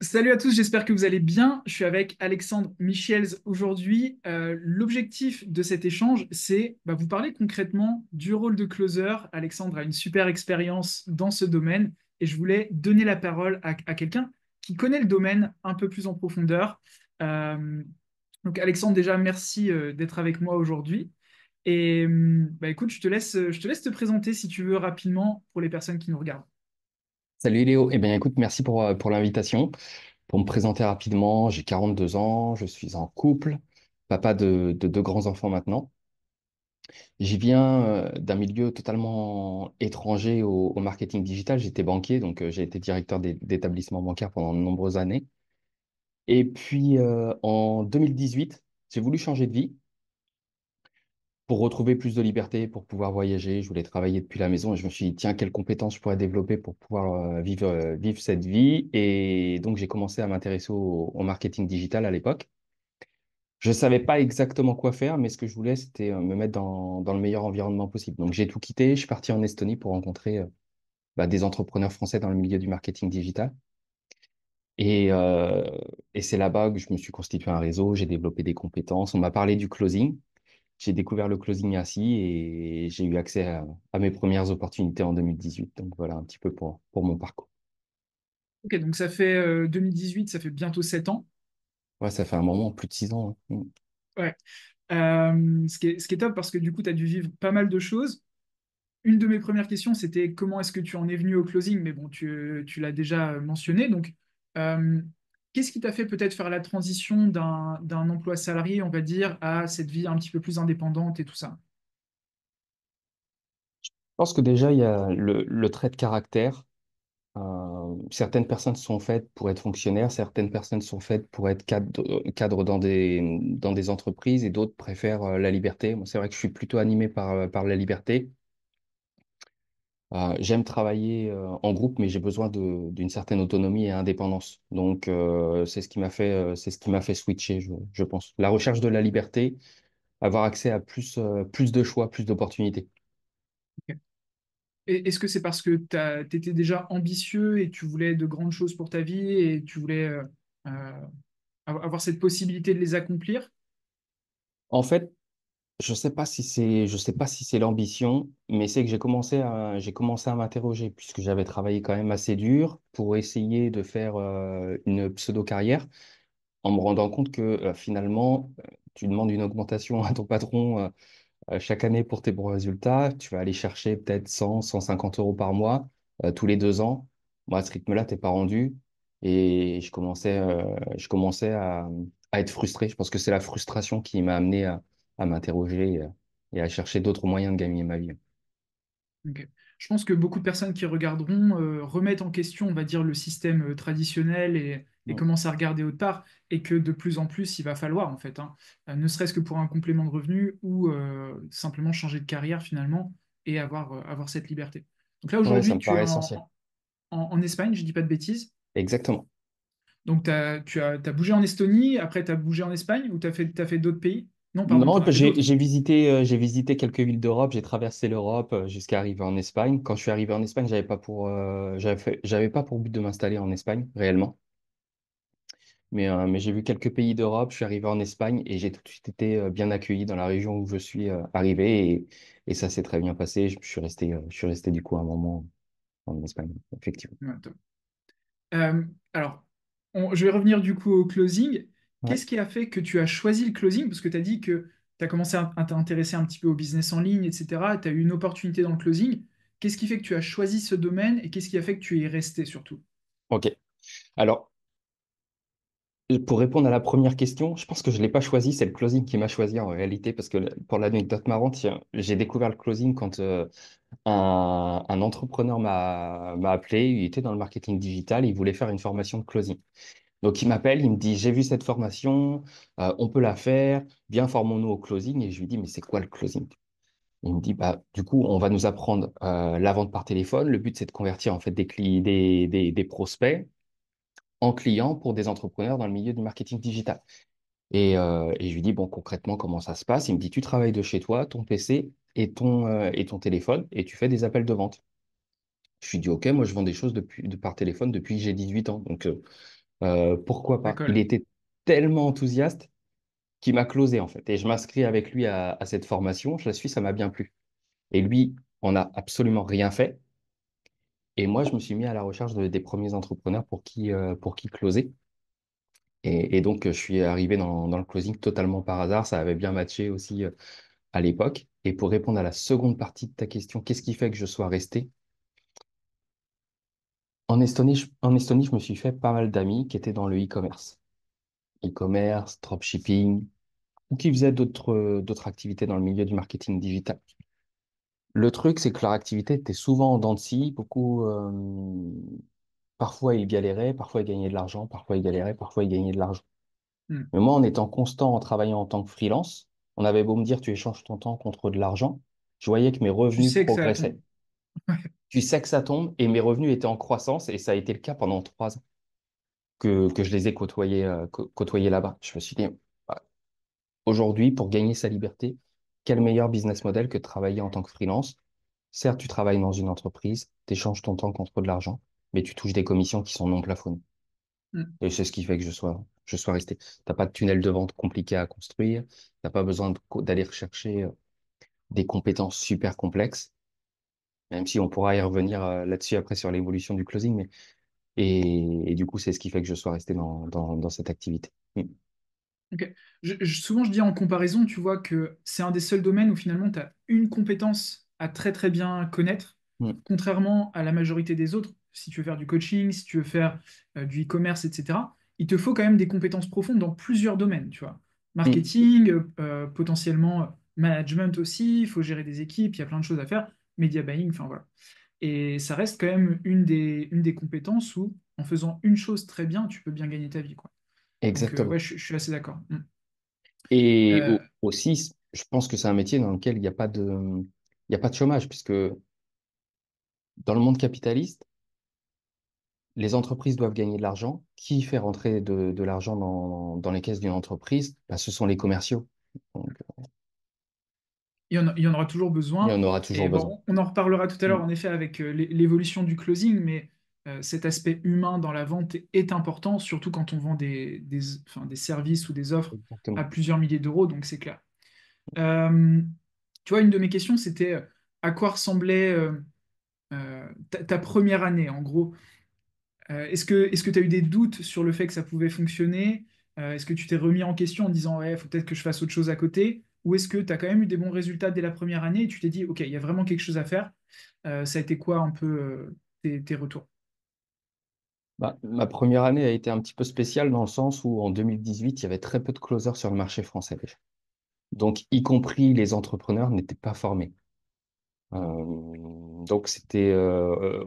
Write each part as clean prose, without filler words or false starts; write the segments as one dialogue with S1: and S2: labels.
S1: Salut à tous, j'espère que vous allez bien. Je suis avec Alexandre Michels aujourd'hui. L'objectif de cet échange, c'est vous parler concrètement du rôle de closer. Alexandre a une super expérience dans ce domaine et je voulais donner la parole à quelqu'un qui connaît le domaine un peu plus en profondeur. Euh, donc Alexandre, déjà, merci d'être avec moi aujourd'hui. Et écoute, je te laisse te présenter si tu veux rapidement pour les personnes qui nous regardent.
S2: Salut Léo, eh bien écoute, merci pour l'invitation. Pour me présenter rapidement, j'ai 42 ans, je suis en couple, papa de deux grands-enfants maintenant. J'y viens d'un milieu totalement étranger au marketing digital. J'étais banquier, donc j'ai été directeur d'établissement bancaire pendant de nombreuses années. Et puis en 2018, j'ai voulu changer de vie pour retrouver plus de liberté, pour pouvoir voyager. Je voulais travailler depuis la maison et je me suis dit, tiens, quelles compétences je pourrais développer pour pouvoir vivre cette vie. Et donc, j'ai commencé à m'intéresser au marketing digital à l'époque. Je ne savais pas exactement quoi faire, mais ce que je voulais, c'était me mettre dans le meilleur environnement possible. Donc, j'ai tout quitté. Je suis parti en Estonie pour rencontrer des entrepreneurs français dans le milieu du marketing digital. Et, euh, et c'est là-bas que je me suis constitué un réseau, j'ai développé des compétences. On m'a parlé du closing. J'ai découvert le closing ainsi et j'ai eu accès à mes premières opportunités en 2018. Donc voilà un petit peu pour mon parcours.
S1: Ok, donc ça fait 2018, ça fait bientôt 7 ans.
S2: Ouais, ça fait un moment, plus de 6 ans, hein.
S1: Ouais. Ce qui est top parce que du coup, tu as dû vivre pas mal de choses. Une de mes premières questions, c'était comment est-ce que tu en es venu au closing, mais bon, tu l'as déjà mentionné. Donc, euh, qu'est-ce qui t'a fait peut-être faire la transition d'un emploi salarié, on va dire, à cette vie un petit peu plus indépendante et tout ça?
S2: Je pense que déjà, il y a le trait de caractère. Certaines personnes sont faites pour être fonctionnaires, certaines personnes sont faites pour être cadres dans des entreprises et d'autres préfèrent la liberté. Moi, c'est vrai que je suis plutôt animé par la liberté. J'aime travailler en groupe, mais j'ai besoin d'une certaine autonomie et indépendance. Donc, c'est ce qui m'a fait switcher, je pense. La recherche de la liberté, avoir accès à plus de choix, plus d'opportunités.
S1: Ok. Et est-ce que c'est parce que tu étais déjà ambitieux et tu voulais de grandes choses pour ta vie et tu voulais euh, avoir cette possibilité de les accomplir?
S2: En fait, je sais pas si c'est l'ambition, mais c'est que j'ai commencé à m'interroger puisque j'avais travaillé quand même assez dur pour essayer de faire une pseudo-carrière en me rendant compte que finalement, tu demandes une augmentation à ton patron chaque année pour tes bons résultats, tu vas aller chercher peut-être 100, 150 euros par mois, tous les 2 ans. Moi, à ce rythme-là, t'es pas rendu. Et je commençais à être frustré. Je pense que c'est la frustration qui m'a amené à m'interroger et à chercher d'autres moyens de gagner ma vie.
S1: Ok. Je pense que beaucoup de personnes qui regarderont remettent en question, on va dire, le système traditionnel et
S2: Mm.
S1: commencent à regarder autre part, et que de plus en plus, il va falloir, en fait, hein, ne serait-ce que pour un complément de revenu ou simplement changer de carrière finalement et avoir cette liberté. Donc là,
S2: Ouais, ça
S1: aujourd'hui,
S2: me
S1: tu es
S2: paraît essentiel.
S1: en Espagne, je dis pas de bêtises.
S2: Exactement.
S1: Donc t'as bougé en Estonie, après tu as bougé en Espagne ou t'as fait d'autres pays? Non, pardon, tu
S2: Non,
S1: en as fait d'autres.
S2: j'ai visité quelques villes d'Europe, j'ai traversé l'Europe jusqu'à arriver en Espagne. Quand je suis arrivé en Espagne, j'avais pas pour but de m'installer en Espagne, réellement. Mais j'ai vu quelques pays d'Europe, je suis arrivé en Espagne et j'ai tout de suite été bien accueilli dans la région où je suis arrivé et ça s'est très bien passé. Je suis resté du coup un moment en Espagne, effectivement.
S1: Ouais, top. Alors, je vais revenir du coup au closing.
S2: Ouais.
S1: Qu'est-ce qui a fait que tu as choisi le closing? Parce que tu as dit que tu as commencé à t'intéresser un petit peu au business en ligne, etc. Tu as eu une opportunité dans le closing. Qu'est-ce qui fait que tu as choisi ce domaine et qu'est-ce qui a fait que tu y es resté surtout?
S2: Ok. Alors, pour répondre à la première question, je pense que je ne l'ai pas choisi, c'est le closing qui m'a choisi en réalité, parce que pour l'anecdote marrante, tiens, j'ai découvert le closing quand un entrepreneur m'a appelé, il était dans le marketing digital, il voulait faire une formation de closing. Donc il m'appelle, il me dit, j'ai vu cette formation, on peut la faire, viens formons-nous au closing. Et je lui dis, mais c'est quoi le closing? Il me dit, bah, du coup, on va nous apprendre la vente par téléphone. Le but, c'est de convertir en fait des prospects en clients pour des entrepreneurs dans le milieu du marketing digital. Et je lui dis, bon, concrètement, comment ça se passe? Il me dit, tu travailles de chez toi, ton PC et ton téléphone, et tu fais des appels de vente. Je lui dis, OK, moi, je vends des choses par téléphone depuis que j'ai 18 ans. Donc, Pourquoi
S1: Ça
S2: pas? Il
S1: colle.
S2: était tellement enthousiaste qu'il m'a closé en fait. Et je m'inscris avec lui à cette formation. Je la suis, ça m'a bien plu. Et lui, on n'a absolument rien fait. Et moi, je me suis mis à la recherche des premiers entrepreneurs pour qui closer. Et donc, je suis arrivé dans le closing totalement par hasard. Ça avait bien matché aussi à l'époque. Et pour répondre à la seconde partie de ta question, qu'est-ce qui fait que je sois resté? En Estonie, je me suis fait pas mal d'amis qui étaient dans le e-commerce. E-commerce, dropshipping, ou qui faisaient d'autres activités dans le milieu du marketing digital. Le truc, c'est que leur activité était souvent en dents de scie. Beaucoup, parfois ils galéraient, parfois ils gagnaient de l'argent, parfois ils galéraient, parfois ils gagnaient de l'argent.
S1: Hmm.
S2: Mais moi, en étant constant, en travaillant en tant que freelance, on avait beau me dire tu échanges ton temps contre de l'argent, je voyais que mes
S1: Tu
S2: revenus
S1: sais que ça
S2: progressaient.
S1: tombe.
S2: Tu sais que ça tombe et mes revenus étaient en croissance et ça a été le cas pendant 3 ans que je les ai côtoyés là-bas. Je me suis dit, bah, aujourd'hui, pour gagner sa liberté, quel meilleur business model que de travailler en tant que freelance? Certes, tu travailles dans une entreprise, tu échanges ton temps contre de l'argent, mais tu touches des commissions qui sont non plafonnées.
S1: Hmm.
S2: Et c'est ce qui fait que je sois resté. T'as pas de tunnel de vente compliqué à construire, t'as pas besoin d'aller rechercher des compétences super complexes, même si on pourra y revenir là-dessus après sur l'évolution du closing, mais et du coup, c'est ce qui fait que je sois resté dans cette activité. Mm.
S1: Ok. Souvent, je dis en comparaison, tu vois que c'est un des seuls domaines où finalement tu as une compétence à très très bien connaître,
S2: Mm.
S1: contrairement à la majorité des autres. Si tu veux faire du coaching, si tu veux faire du e-commerce, etc., il te faut quand même des compétences profondes dans plusieurs domaines, tu vois.
S2: Mm.
S1: Marketing, potentiellement management aussi, il faut gérer des équipes, il y a plein de choses à faire, media buying, enfin voilà. Et ça reste quand même une des compétences où, en faisant une chose très bien, tu peux bien gagner ta vie, quoi. Donc, ouais,
S2: Exactement.
S1: je suis assez d'accord. Mm.
S2: Et
S1: Euh,
S2: aussi, je pense que c'est un métier dans lequel il y a pas de chômage, puisque dans le monde capitaliste, les entreprises doivent gagner de l'argent. Qui fait rentrer de l'argent dans les caisses d'une entreprise? Bah, ce sont les commerciaux. Donc,
S1: il y en aura toujours
S2: il y
S1: besoin.
S2: en aura toujours
S1: Et
S2: besoin.
S1: bon, on en reparlera tout à
S2: Mm.
S1: l'heure, en effet, avec l'évolution du closing, mais cet aspect humain dans la vente est important, surtout quand on vend enfin, des services ou des offres à
S2: Exactement.
S1: plusieurs milliers d'euros, donc c'est clair. Euh, Tu vois, une de mes questions, c'était à quoi ressemblait ta première année, en gros. Est-ce que tu as eu des doutes sur le fait que ça pouvait fonctionner? Est-ce que tu t'es remis en question en disant, ouais, il faut peut-être que je fasse autre chose à côté? Ou est-ce que tu as quand même eu des bons résultats dès la première année et tu t'es dit, OK, il y a vraiment quelque chose à faire? Ça a été quoi un peu tes retours?
S2: Bah, ma première année a été un petit peu spéciale dans le sens où en 2018, il y avait très peu de closers sur le marché français déjà. Donc, y compris les entrepreneurs n'étaient pas formés. Donc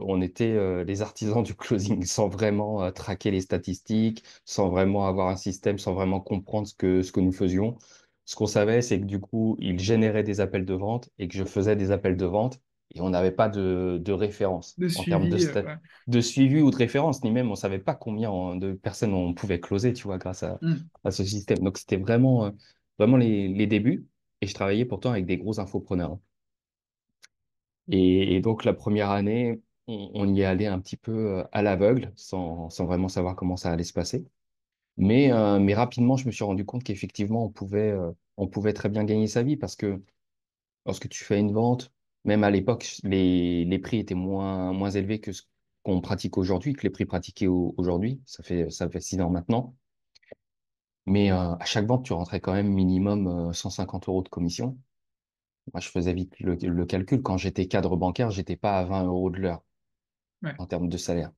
S2: on était les artisans du closing sans vraiment traquer les statistiques, sans vraiment avoir un système, sans vraiment comprendre ce que nous faisions. Ce qu'on savait, c'est que du coup, ils généraient des appels de vente et que je faisais des appels de vente et on n'avait pas de référence
S1: De
S2: en termes
S1: suivi, ouais.
S2: de suivi ou de référence, ni même on savait pas combien de personnes on pouvait closer, tu vois,
S1: Hmm.
S2: à ce système. Donc c'était vraiment les débuts et je travaillais pourtant avec des gros infopreneurs, hein. Et donc, la première année, on y est allé un petit peu à l'aveugle, sans vraiment savoir comment ça allait se passer. Mais rapidement, je me suis rendu compte qu'effectivement, on pouvait très bien gagner sa vie parce que lorsque tu fais une vente, même à l'époque, les prix étaient moins élevés que ce qu'on pratique aujourd'hui, que les prix pratiqués aujourd'hui. Ça fait 6 ans maintenant. Mais à chaque vente, tu rentrais quand même minimum 150 euros de commission. Moi, je faisais vite le calcul. Quand j'étais cadre bancaire, j'étais pas à 20 euros de l'heure
S1: Ouais.
S2: en termes de salaire.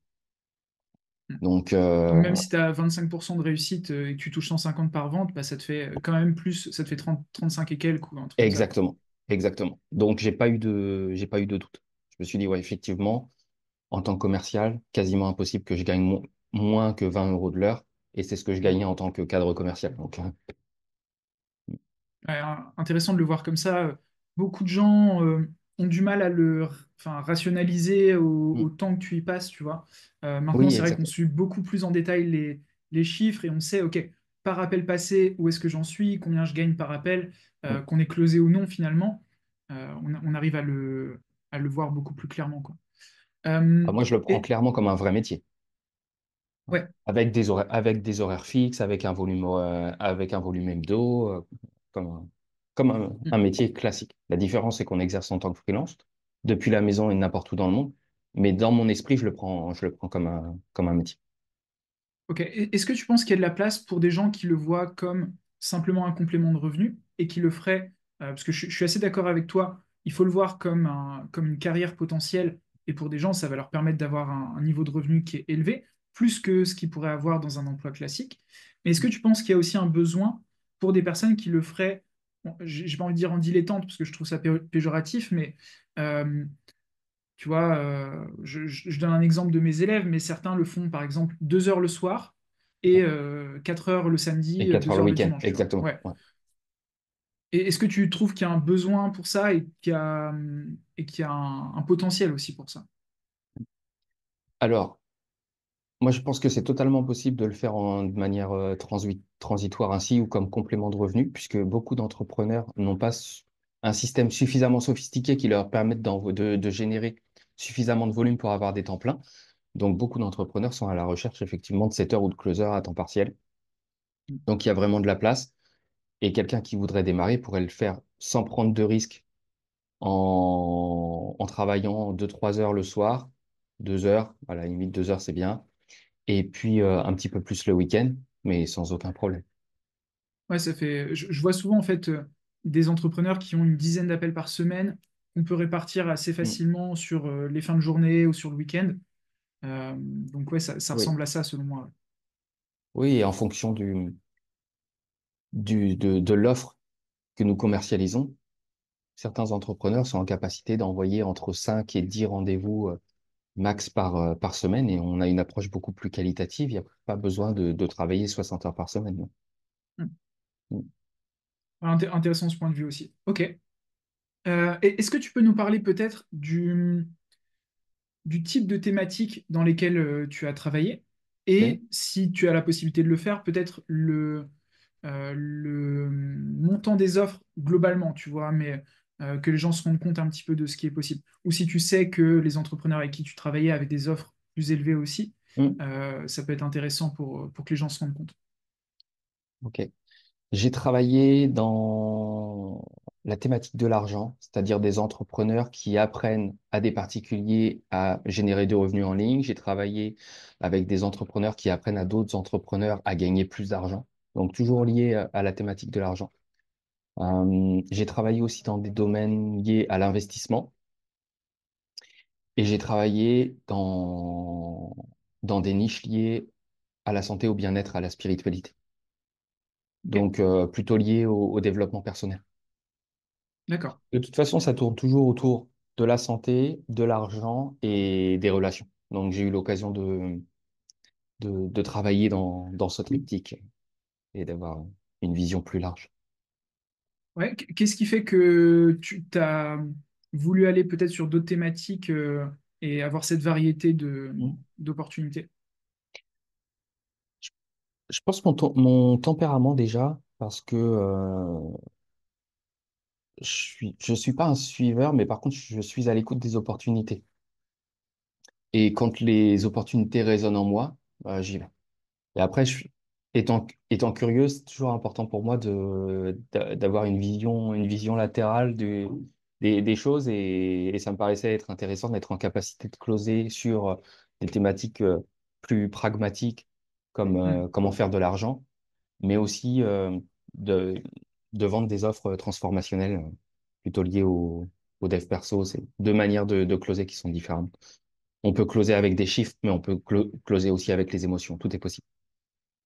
S1: Hmm.
S2: Donc,
S1: Donc même si tu as 25% de réussite et que tu touches 150 par vente, bah, ça te fait quand même plus, ça te fait 35 et quelques, ou un truc comme ça, quoi.
S2: exactement, exactement. Donc, j'ai pas eu de doute. Je me suis dit, ouais, effectivement, en tant que commercial, quasiment impossible que je gagne moins que 20 euros de l'heure. Et c'est ce que je gagnais en tant que cadre commercial. Donc,
S1: Ouais, intéressant de le voir comme ça. Beaucoup de gens ont du mal à enfin, rationaliser au
S2: mm.
S1: temps que tu y passes, tu vois. Maintenant,
S2: Oui,
S1: c'est vrai qu'on
S2: exactement.
S1: suit beaucoup plus en détail les chiffres et on sait, OK, par appel passé, où est-ce que j'en suis, combien je gagne par appel,
S2: Mm.
S1: qu'on est closé ou non finalement. On arrive à le voir beaucoup plus clairement, quoi. Euh,
S2: Ah, moi, je le prends
S1: et
S2: clairement comme un vrai métier.
S1: Ouais.
S2: Avec des horaires fixes, avec un volume hebdo, comme comme un
S1: Mm.
S2: métier classique. La différence, c'est qu'on exerce en tant que freelance, depuis la maison et n'importe où dans le monde. Mais dans mon esprit, je le prends comme un métier.
S1: Ok. Est-ce que tu penses qu'il y a de la place pour des gens qui le voient comme simplement un complément de revenu et qui le feraient, parce que je suis assez d'accord avec toi, il faut le voir comme comme une carrière potentielle et pour des gens, ça va leur permettre d'avoir un niveau de revenu qui est élevé, plus que ce qu'ils pourraient avoir dans un emploi classique. Mais est-ce que tu penses qu'il y a aussi un besoin pour des personnes qui le feraient, bon, j'ai pas envie de dire en dilettante, parce que je trouve ça péjoratif, mais euh, tu vois, je donne un exemple de mes élèves, mais certains le font par exemple 2 heures le soir et 4 heures le
S2: Et
S1: samedi,
S2: 4 heures
S1: deux
S2: le
S1: heures le
S2: week-end,
S1: dimanche, tu vois.
S2: exactement.
S1: Ouais.
S2: Ouais.
S1: Et est-ce que tu trouves qu'il y a un besoin pour ça et qu'il y a un potentiel aussi pour ça?
S2: Alors, moi, je pense que c'est totalement possible de le faire de manière transitoire ainsi ou comme complément de revenu, puisque beaucoup d'entrepreneurs n'ont pas un système suffisamment sophistiqué qui leur permette de générer suffisamment de volume pour avoir des temps pleins. Donc, beaucoup d'entrepreneurs sont à la recherche effectivement de setters ou de closers à temps partiel. Donc, il y a vraiment de la place. Et quelqu'un qui voudrait démarrer pourrait le faire sans prendre de risques en travaillant 2, 3 heures le soir, 2 heures, à la limite 2 heures, c'est bien et puis un petit peu plus le week-end, mais sans aucun problème.
S1: Ouais, ça fait. Je vois souvent en fait des entrepreneurs qui ont une dizaine d'appels par semaine qu'on peut répartir assez
S2: Mm.
S1: facilement sur les fins de journée ou sur le week-end. Donc ouais, ça
S2: Oui,
S1: ressemble à ça selon moi.
S2: oui, et en fonction de l'offre que nous commercialisons, certains entrepreneurs sont en capacité d'envoyer entre 5 et 10 rendez-vous max par semaine et on a une approche beaucoup plus qualitative. Il n'y a pas besoin de travailler 60 heures par semaine. Non.
S1: Hmm.
S2: Mm.
S1: Intéressant ce point de vue aussi. Ok. Est-ce que tu peux nous parler peut-être du type de thématiques dans lesquelles tu as travaillé
S2: Ok.
S1: et si tu as la possibilité de le faire, peut-être le montant des offres globalement, tu vois, mais que les gens se rendent compte un petit peu de ce qui est possible. Ou si tu sais que les entrepreneurs avec qui tu travaillais avaient des offres plus élevées aussi,
S2: Mm.
S1: ça peut être intéressant pour que les gens se rendent compte.
S2: Ok. J'ai travaillé dans la thématique de l'argent, c'est-à-dire des entrepreneurs qui apprennent à des particuliers à générer des revenus en ligne. J'ai travaillé avec des entrepreneurs qui apprennent à d'autres entrepreneurs à gagner plus d'argent. Donc toujours lié à la thématique de l'argent. J'ai travaillé aussi dans des domaines liés à l'investissement et j'ai travaillé dans des niches liées à la santé, au bien-être, à la spiritualité.
S1: Ok,
S2: Donc plutôt liées au développement personnel.
S1: d'accord.
S2: De toute façon, ça tourne toujours autour de la santé, de l'argent et des relations. Donc, j'ai eu l'occasion de travailler dans ce triptyque et d'avoir une vision plus large.
S1: Ouais, qu'est-ce qui fait que tu t'as voulu aller peut-être sur d'autres thématiques et avoir cette variété
S2: Mm.
S1: d'opportunités?
S2: Je je pense mon tempérament déjà, parce que je suis pas un suiveur, mais par contre, je suis à l'écoute des opportunités. Et quand les opportunités résonnent en moi, j'y vais. Et après, étant curieux, c'est toujours important pour moi d'avoir une vision latérale des choses et ça me paraissait être intéressant d'être en capacité de closer sur des thématiques plus pragmatiques comme
S1: Hmm.
S2: comment faire de l'argent, mais aussi de, de vendre des offres transformationnelles plutôt liées au dev perso. C'est deux manières de closer qui sont différentes. On peut closer avec des chiffres, mais on peut closer aussi avec les émotions. Tout est possible.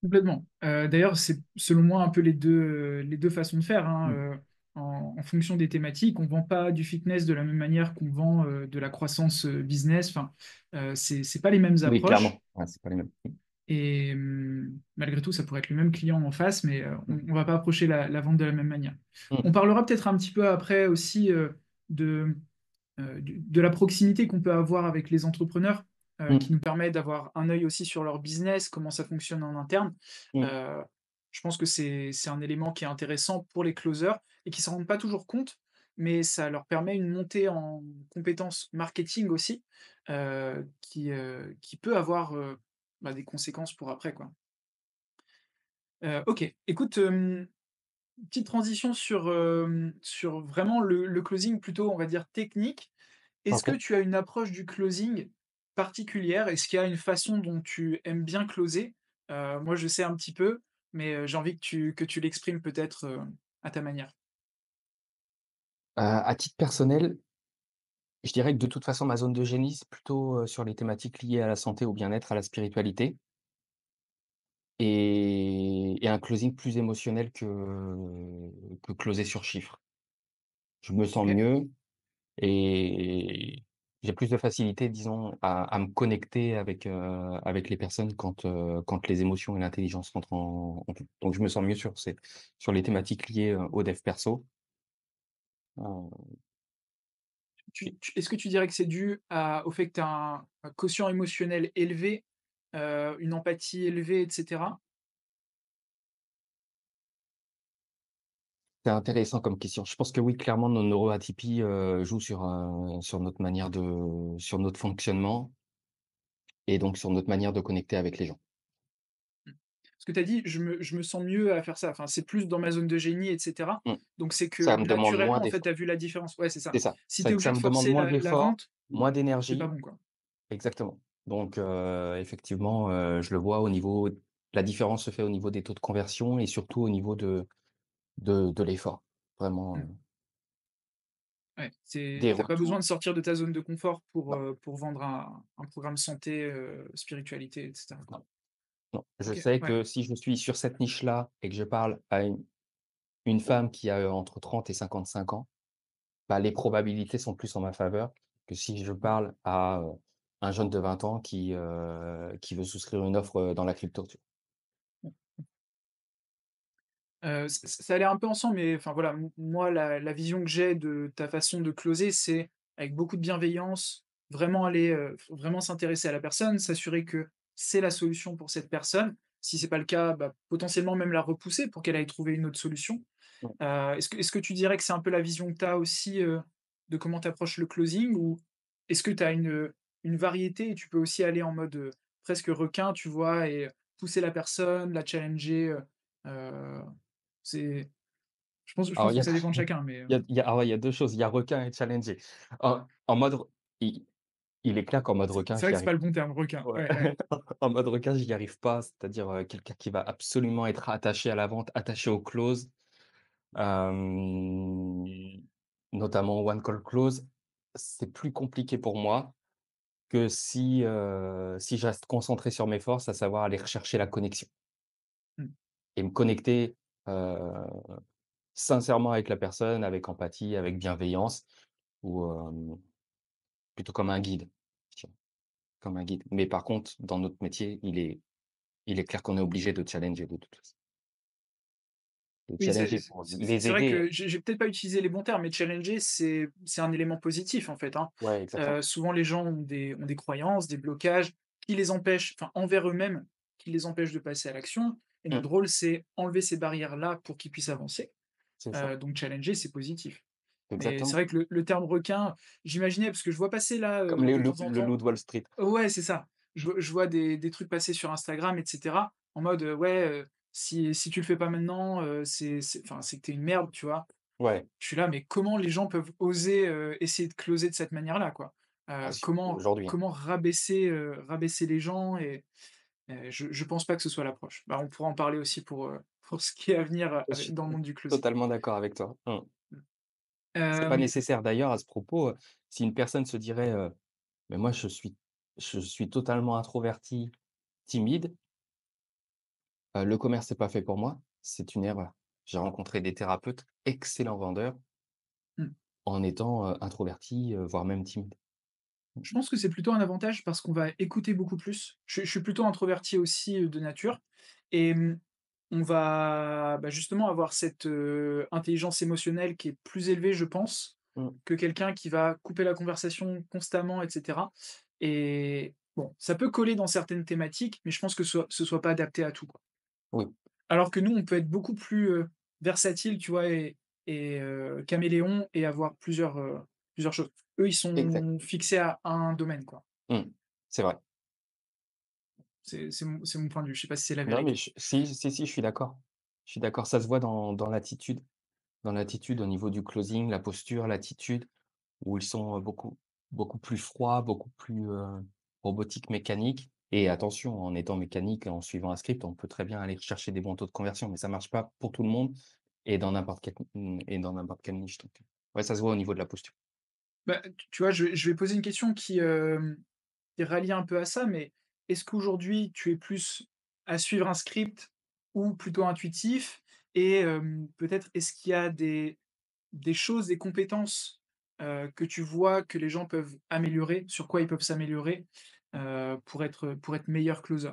S1: Complètement. D'ailleurs, c'est selon moi un peu les deux façons de faire, hein.
S2: Mm.
S1: En fonction des thématiques, on ne vend pas du fitness de la même manière qu'on vend de la croissance business. Enfin, c'est pas les mêmes
S2: Oui,
S1: approches.
S2: clairement. Ouais, c'est pas les mêmes.
S1: Et malgré tout, ça pourrait être le même client en face, mais on ne va pas approcher la vente de la même manière. On
S2: Mm.
S1: parlera peut-être un petit peu après aussi de de la proximité qu'on peut avoir avec les entrepreneurs, qui
S2: Mm.
S1: nous permet d'avoir un œil aussi sur leur business, comment ça fonctionne en interne.
S2: Mm.
S1: Euh, je pense que c'est un élément qui est intéressant pour les closers et qui ne s'en rendent pas toujours compte, mais ça leur permet une montée en compétences marketing aussi, qui peut avoir bah, des conséquences pour après, quoi. OK. Écoute, petite transition sur vraiment le closing plutôt, on va dire, technique. Est-ce que
S2: OK.
S1: tu as une approche du closing particulière? Est-ce qu'il y a une façon dont tu aimes bien closer? Moi, je sais un petit peu, mais j'ai envie que tu l'exprimes peut-être, à ta manière.
S2: À titre personnel, je dirais que de toute façon, ma zone de génie, c'est plutôt, sur les thématiques liées à la santé, au bien-être, à la spiritualité et un closing plus émotionnel que closer sur chiffre. Je me sens
S1: OK.
S2: mieux et j'ai plus de facilité, disons, à me connecter avec les personnes quand les émotions et l'intelligence rentrent en jeu. Donc je me sens mieux sur les thématiques liées, au dev perso. Heu,
S1: Est-ce que tu dirais que c'est dû au fait que tu as un quotient émotionnel élevé, une empathie élevée et cetera?
S2: c'est intéressant comme question. Je pense que oui, clairement, nos neuroatypies, jouent sur notre manière sur notre fonctionnement et donc sur notre manière de connecter avec les gens.
S1: Mmh. Parce que tu as dit: «Je me sens mieux à faire ça», enfin, c'est plus dans ma zone de génie et cetera.
S2: Mmh.
S1: Donc c'est que
S2: Ça me demande moins
S1: naturellement, en fait, tu
S2: d'efforts.
S1: as vu la différence. Ouais, c'est ça.
S2: C'est ça.
S1: Si tu es
S2: C'est que
S1: obligé
S2: ça
S1: de
S2: me demande
S1: forcer
S2: moins
S1: la
S2: d'efforts,
S1: vente,
S2: moins
S1: c'est pas
S2: d'énergie.
S1: bon, quoi.
S2: Exactement. Donc effectivement, je le vois au niveau la différence se fait au niveau des taux de conversion et surtout au niveau de l'effort. Vraiment,
S1: Mmh. Ouais,
S2: des
S1: tu pas besoin
S2: retours
S1: de sortir de ta zone de confort
S2: non,
S1: pour vendre un programme santé, spiritualité et cetera, quoi.
S2: non, non. Je
S1: OK,
S2: sais
S1: ouais.
S2: que si je suis sur cette niche-là et que je parle à une femme qui a, entre 30 et 55 ans, bah, les probabilités sont plus en ma faveur que si je
S1: Mmh.
S2: parle à, un jeune de 20 ans qui veut souscrire une offre, dans la crypto, tu
S1: Ça allait un peu ensemble, mais enfin voilà, moi la vision que j'ai de ta façon de closer, c'est avec beaucoup de bienveillance, vraiment aller, vraiment s'intéresser à la personne, s'assurer que c'est la solution pour cette personne. Si c'est pas le cas, bah, potentiellement même la repousser pour qu'elle aille trouver une autre solution.
S2: vois?
S1: Est-ce que tu dirais que c'est un peu la vision que tu as aussi, de comment tu approches le closing? Ou est-ce que tu as une variété et tu peux aussi aller en mode, presque requin, tu vois? Et pousser la personne, la challenger, heu, c'est je
S2: Alors
S1: pense que ça dépend de chacun, mais,
S2: il y a 2 choses, il y a requin et challenger. En mode r i il est clair qu'en mode requin,
S1: c'est vrai
S2: j'y
S1: que c'est
S2: arrive
S1: pas le bon terme, requin.
S2: ouais,
S1: Ouais, ouais.
S2: en mode requin, j'y arrive pas, c'est-à-dire, quelqu'un qui va absolument être attaché à la vente, attaché aux clauses, hem, notamment one call clause. C'est plus compliqué pour moi que si je reste concentré sur mes forces, à savoir aller rechercher la connexion
S1: Mmh.
S2: et me connecter, heu, sincèrement avec la personne, avec empathie, avec bienveillance ou, plutôt comme un guide, tiens, comme un guide. Mais par contre, dans notre métier, il est clair qu'on est obligé de challenger de toute façon. De
S1: Oui,
S2: challenger pour les
S1: c'est vrai
S2: aider.
S1: que j'ai peut-être pas utilisé les bons termes, mais challenger, c'est un élément positif, en fait, hein.
S2: Ouais, exactement.
S1: Souvent les gens ont des croyances, des blocages qui les empêchent, enfin, envers eux-mêmes, qui les empêchent de passer à l'action et
S2: Mmh,
S1: notre rôle, c'est enlever ces barrières-là pour qu'ils puissent avancer.
S2: c'est ça,
S1: Donc challenger, c'est positif. Mais c'est
S2: exactement.
S1: vrai que le terme requin, j'imaginais parce que je vois passer là,
S2: Comme
S1: de temps en
S2: le loup
S1: temps.
S2: de Wall Street.
S1: Ouais, c'est ça. Je vois des trucs passer sur Instagram et cetera, en mode, ouais, si tu le fais pas maintenant, c'est que tu es une merde, tu vois?
S2: Ouais,
S1: Je suis là, mais comment les gens peuvent oser, essayer de closer de cette manière-là, quoi?
S2: ah surtout
S1: Comment
S2: aujourd'hui, hein.
S1: comment rabaisser les gens et je pense pas que ce soit l'approche. Bah, on pourra en parler aussi pour ce qui est à venir,
S2: Je suis
S1: dans le monde du closing.
S2: totalement d'accord avec toi. Mmh.
S1: Mmh.
S2: C'est pas
S1: Hem,
S2: nécessaire d'ailleurs à ce propos, si une personne se dirait, «Mais moi je suis totalement introverti, timide, le commerce c'est pas fait pour moi», c'est une erreur. J'ai rencontré des thérapeutes excellents vendeurs
S1: mmh.
S2: en étant, introvertis, voire même timides.
S1: Je pense que c'est plutôt un avantage parce qu'on va écouter beaucoup plus. Je suis plutôt introverti aussi, de nature et on va, bah, justement avoir cette, intelligence émotionnelle qui est plus élevée, je pense,
S2: Mmh.
S1: que quelqu'un qui va couper la conversation constamment et cetera et bon, ça peut coller dans certaines thématiques, mais je pense que ce soit pas adapté à tout, quoi.
S2: Oui,
S1: Alors que nous, on peut être beaucoup plus, versatile, tu vois? Et caméléon et avoir plusieurs choses. Eux, ils
S2: exact.
S1: sont fixés à un domaine, quoi.
S2: Mmh. C'est vrai.
S1: C'est mon point de vue. Je sais pas si c'est la
S2: Non, mais
S1: vérité.
S2: si, je suis d'accord. Je suis d'accord, ça se voit dans l'attitude. Dans l'attitude au niveau du closing, la posture, l'attitude, où ils sont, beaucoup plus froids, beaucoup plus, robotiques, mécaniques et attention, en étant mécanique, en suivant un script, on peut très bien aller chercher des bons taux de conversion, mais ça marche pas pour tout le monde et dans n'importe quelle niche donc ouais, ça se voit au niveau de la posture.
S1: Bah, tu vois, je vais poser une question qui rallie un peu à ça, mais est-ce qu'aujourd'hui tu es plus à suivre un script ou plutôt intuitif? Et peut-être est-ce qu'il y a des choses, des compétences, que tu vois que les gens peuvent améliorer, sur quoi ils peuvent s'améliorer, pour être meilleur closer?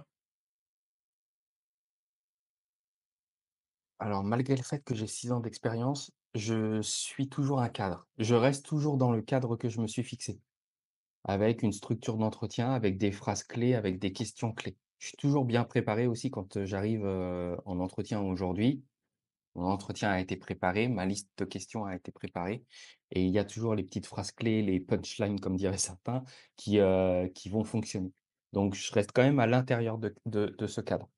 S2: Alors malgré le fait que j'ai 6 ans d'expérience, je suis toujours un cadre. Je reste toujours dans le cadre que je me suis fixé. Avec une structure d'entretien, avec des phrases clés, avec des questions clés. Je suis toujours bien préparé aussi quand, j'arrive, en entretien aujourd'hui. Mon entretien a été préparé, ma liste de questions a été préparée et il y a toujours les petites phrases clés, les punchlines comme diraient certains, qui vont fonctionner. Donc je reste quand même à l'intérieur de ce cadre.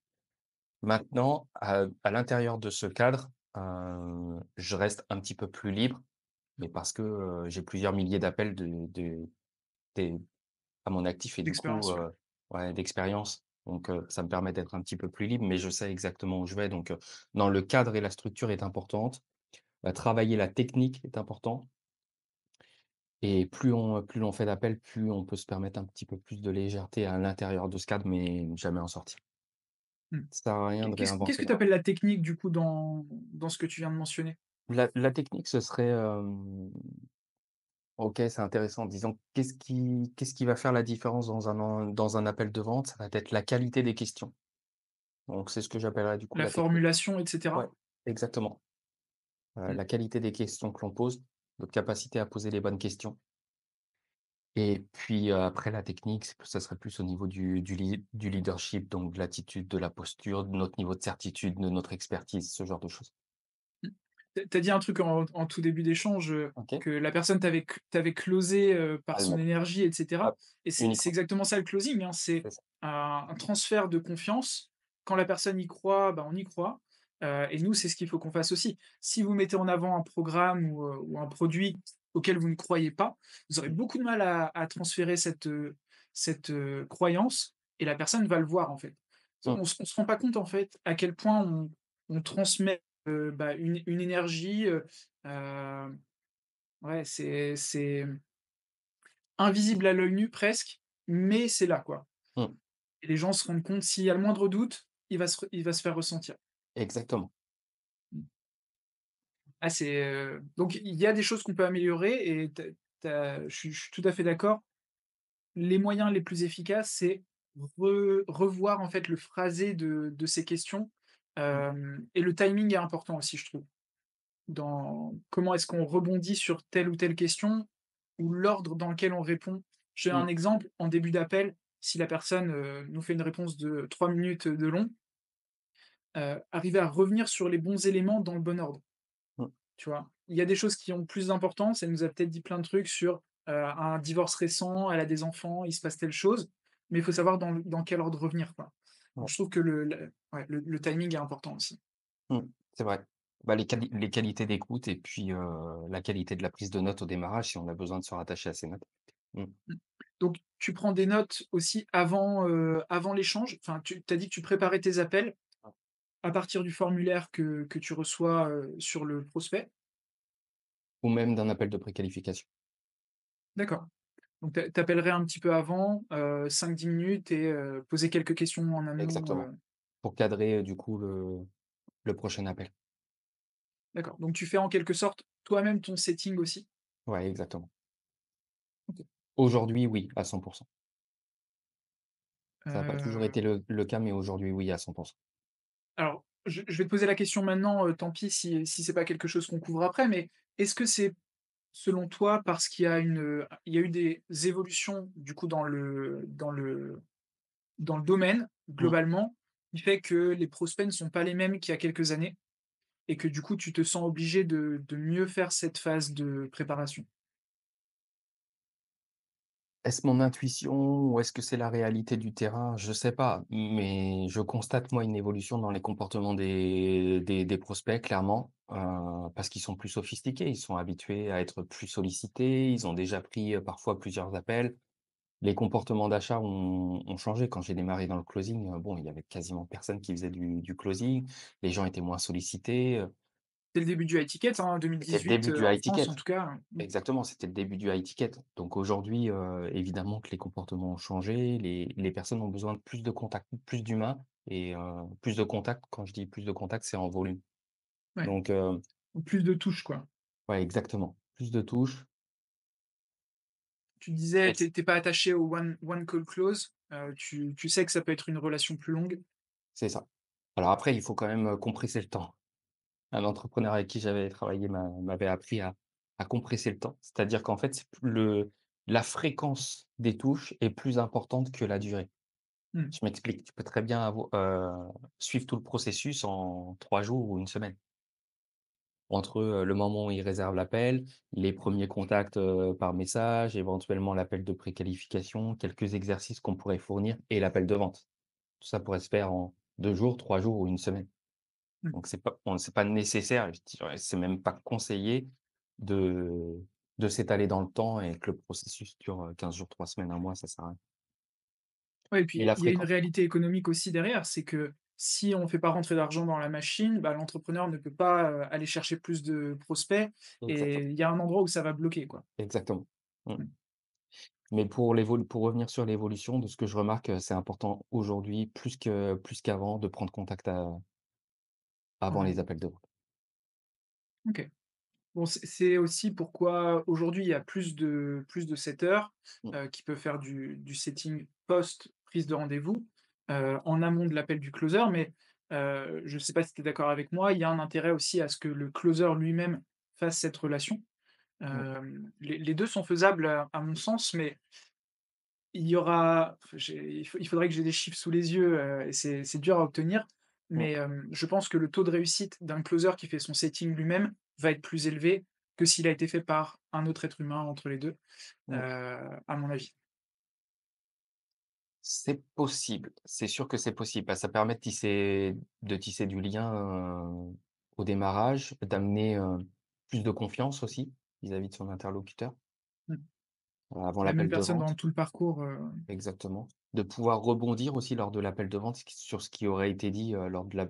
S2: Maintenant, à l'intérieur de ce cadre, je reste un petit peu plus libre, mais parce que, j'ai plusieurs milliers d'appels des à mon actif et du coup,
S1: D'expérience, ouais.
S2: ouais, d'expérience. Donc, ça me permet d'être un petit peu plus libre, mais je sais exactement où je vais. Donc, non, le cadre et la structure est importante. Travailler la technique est important et plus l'on fait d'appels, plus on peut se permettre un petit peu plus de légèreté à l'intérieur de ce cadre, mais jamais en sortir.
S1: Mmh.
S2: Ça sert à rien de
S1: Qu'est-ce
S2: réinventer
S1: que
S2: la
S1: tu appelles la technique du coup dans ce que tu viens de mentionner?
S2: la technique, ce serait, OK, c'est intéressant. Disons, qu'est-ce qui va faire la différence dans un appel de vente? Ça va être la qualité des questions. Donc c'est ce que j'appellerais du coup
S1: La
S2: la technique.
S1: formulation et
S2: Ouais,
S1: cetera?
S2: exactement.
S1: Mmh.
S2: La qualité des questions que l'on pose, notre capacité à poser les bonnes questions et puis, après la technique, ça serait plus au niveau du leadership, donc de l'attitude, de la posture, de notre niveau de certitude, de notre expertise, ce genre de choses.
S1: Mmh. Tu as dit un truc en tout début d'échange,
S2: OK.
S1: que la personne t'avait closé, par son
S2: Allemand.
S1: énergie et cetera,
S2: Hop,
S1: et c'est
S2: uniquement.
S1: exactement ça le closing, hein.
S2: C'est
S1: C'est
S2: ça.
S1: un transfert de confiance. Quand la personne y croit, bah, on y croit, et nous, c'est ce qu'il faut qu'on fasse aussi. Si vous mettez en avant un programme ou un produit auquel vous ne croyez pas, vous aurez beaucoup de mal à transférer cette croyance et la personne va le voir, en fait.
S2: Mmh,
S1: On se rend pas compte, en fait, à quel point on transmet bah, une énergie, ouais, c'est invisible à l'œil nu presque, mais c'est là, quoi.
S2: mmh,
S1: Et les gens se rendent compte, s'il y a le moindre doute, il va se faire ressentir.
S2: exactement.
S1: Mmh. Ah, donc il y a des choses qu'on peut améliorer et je suis tout à fait d'accord. Les moyens les plus efficaces, c'est revoir, en fait, le phrasé de ces questions,
S2: Mmh,
S1: et le timing est important aussi, je trouve. Dans comment est-ce qu'on rebondit sur telle ou telle question ou l'ordre dans lequel on répond. Je donne
S2: mmh,
S1: un exemple, en début d'appel, si la personne, nous fait une réponse de 3 minutes de long, arriver à revenir sur les bons éléments dans le bon ordre,
S2: mmh,
S1: tu vois? Il y a des choses qui ont plus d'importance, elle nous a peut-être dit plein de trucs sur, un divorce récent, elle a des enfants, il se passe telle chose, mais il faut savoir dans quel ordre revenir, quoi. Donc
S2: ouais,
S1: je trouve que ouais, le timing est important aussi.
S2: mmh, c'est vrai. Bah, les qualités d'écoute et puis, la qualité de la prise de notes au démarrage si on a besoin de se rattacher à ces notes. Mmh.
S1: Mmh. Donc tu prends des notes aussi avant l'échange? Enfin, tu as dit que tu préparais tes appels à partir du formulaire que tu reçois, sur le prospect?
S2: Ou même d'un appel de préqualification.
S1: D'accord. Donc tu appellerais un petit peu avant, 5-10 minutes et poser quelques questions en amont,
S2: Exactement. Pour cadrer, du coup, le prochain appel.
S1: d'accord. Donc tu fais en quelque sorte toi-même ton setting aussi?
S2: Ouais, exactement.
S1: OK.
S2: Aujourd'hui, oui, à 100. Ça n'a pas toujours
S1: Heu,
S2: été le cas, mais aujourd'hui, oui, à 100.
S1: alors je vais te poser la question maintenant, tant pis si c'est pas quelque chose qu'on couvre après, mais est-ce que c'est selon toi parce il y a eu des évolutions du coup dans le domaine,
S2: Mmh.
S1: globalement, qui fait que les prospects ne sont pas les mêmes qu'il y a quelques années et que du coup, tu te sens obligé de mieux faire cette phase de préparation?
S2: Est-ce mon intuition ou est-ce que c'est la réalité du terrain? Je sais pas, mais je constate moi une évolution dans les comportements des prospects clairement, parce qu'ils sont plus sophistiqués, ils sont habitués à être plus sollicités, ils ont déjà pris, parfois plusieurs appels. Les comportements d'achat ont changé. Quand j'ai démarré dans le closing, bon, il y avait quasiment personne qui faisait du closing. Les gens étaient moins sollicités,
S1: C'est le début du high ticket, hein,
S2: c'était le
S1: 2018,
S2: début du
S1: en
S2: high
S1: France
S2: ticket.
S1: en tout cas.
S2: Exactement, c'était le début du high ticket. Donc aujourd'hui, évidemment que les comportements ont changé, les personnes ont besoin de plus de contact, plus d'humain et plus de contact. Quand je dis plus de contact, c'est en volume.
S1: Ouais,
S2: Donc
S1: ou plus de touches, quoi.
S2: ouais, exactement. Plus de touches
S1: Tu disais,
S2: et
S1: tu pas attaché au one call close, tu sais que ça peut être une relation plus longue.
S2: c'est ça. Alors après, il faut quand même, compresser le temps. Un entrepreneur avec qui j'avais travaillé m'avait appris à compresser le temps. C'est-à-dire qu'en fait, c'est p le la fréquence des touches est plus importante que la durée.
S1: Mmh,
S2: Je m'explique, tu peux très bien suivre tout le processus en 3 jours ou une semaine. Entre, le moment où il réserve l'appel, les premiers contacts, par message, éventuellement l'appel de préqualification, quelques exercices qu'on pourrait fournir et l'appel de vente. Tout ça pourrait se faire en 2 jours, 3 jours ou une semaine.
S1: mmh.
S2: Donc c'est pas nécessaire, je dirais, c'est même pas conseillé de s'étaler dans le temps et que le processus dure, 15 jours, 3 semaines, un mois, ça sert à rien.
S1: Ouais et
S2: Mais
S1: puis
S2: la
S1: il y a une
S2: fréquence
S1: réalité économique aussi derrière, c'est que si on ne fait pas rentrer d'argent dans la machine, bah, l'entrepreneur ne peut pas, aller chercher plus de prospects et
S2: exactement,
S1: il y a un endroit où ça va bloquer, quoi.
S2: exactement. Mmh.
S1: Mmh,
S2: Mais pour revenir sur l'évolution, de ce que je remarque, c'est important aujourd'hui plus qu'avant de prendre contact
S1: en
S2: avant les
S1: amont.
S2: appels de vente.
S1: OK. Bon, c'est aussi pourquoi aujourd'hui il y a plus de setters,
S2: Mmh,
S1: qui peuvent faire du setting post prise de rendez-vous, en amont de l'appel du closer. Mais, je ne sais pas si tu es d'accord avec moi, il y a un intérêt aussi à ce que le closer lui-même fasse cette relation.
S2: mmh,
S1: Les 2 sont faisables à mon sens, mais il y aura il faudrait que j'ai des chiffres sous les yeux, et c'est dur à obtenir,
S2: mmh,
S1: mais je pense que le taux de réussite d'un closer qui fait son setting lui-même va être plus élevé que s'il a été fait par un autre être humain entre les 2,
S2: mmh.
S1: à mon avis.
S2: C'est possible, c'est sûr que c'est possible. Bah, ça permet de tisser du lien, au démarrage, d'amener, plus de confiance aussi vis-à-vis de son interlocuteur,
S1: Mmh.
S2: avant
S1: La même
S2: l'appel de
S1: personne dans
S2: vente.
S1: tout le parcours,
S2: Exactement. De pouvoir rebondir aussi lors de l'appel de vente sur ce qui aurait été dit, lors de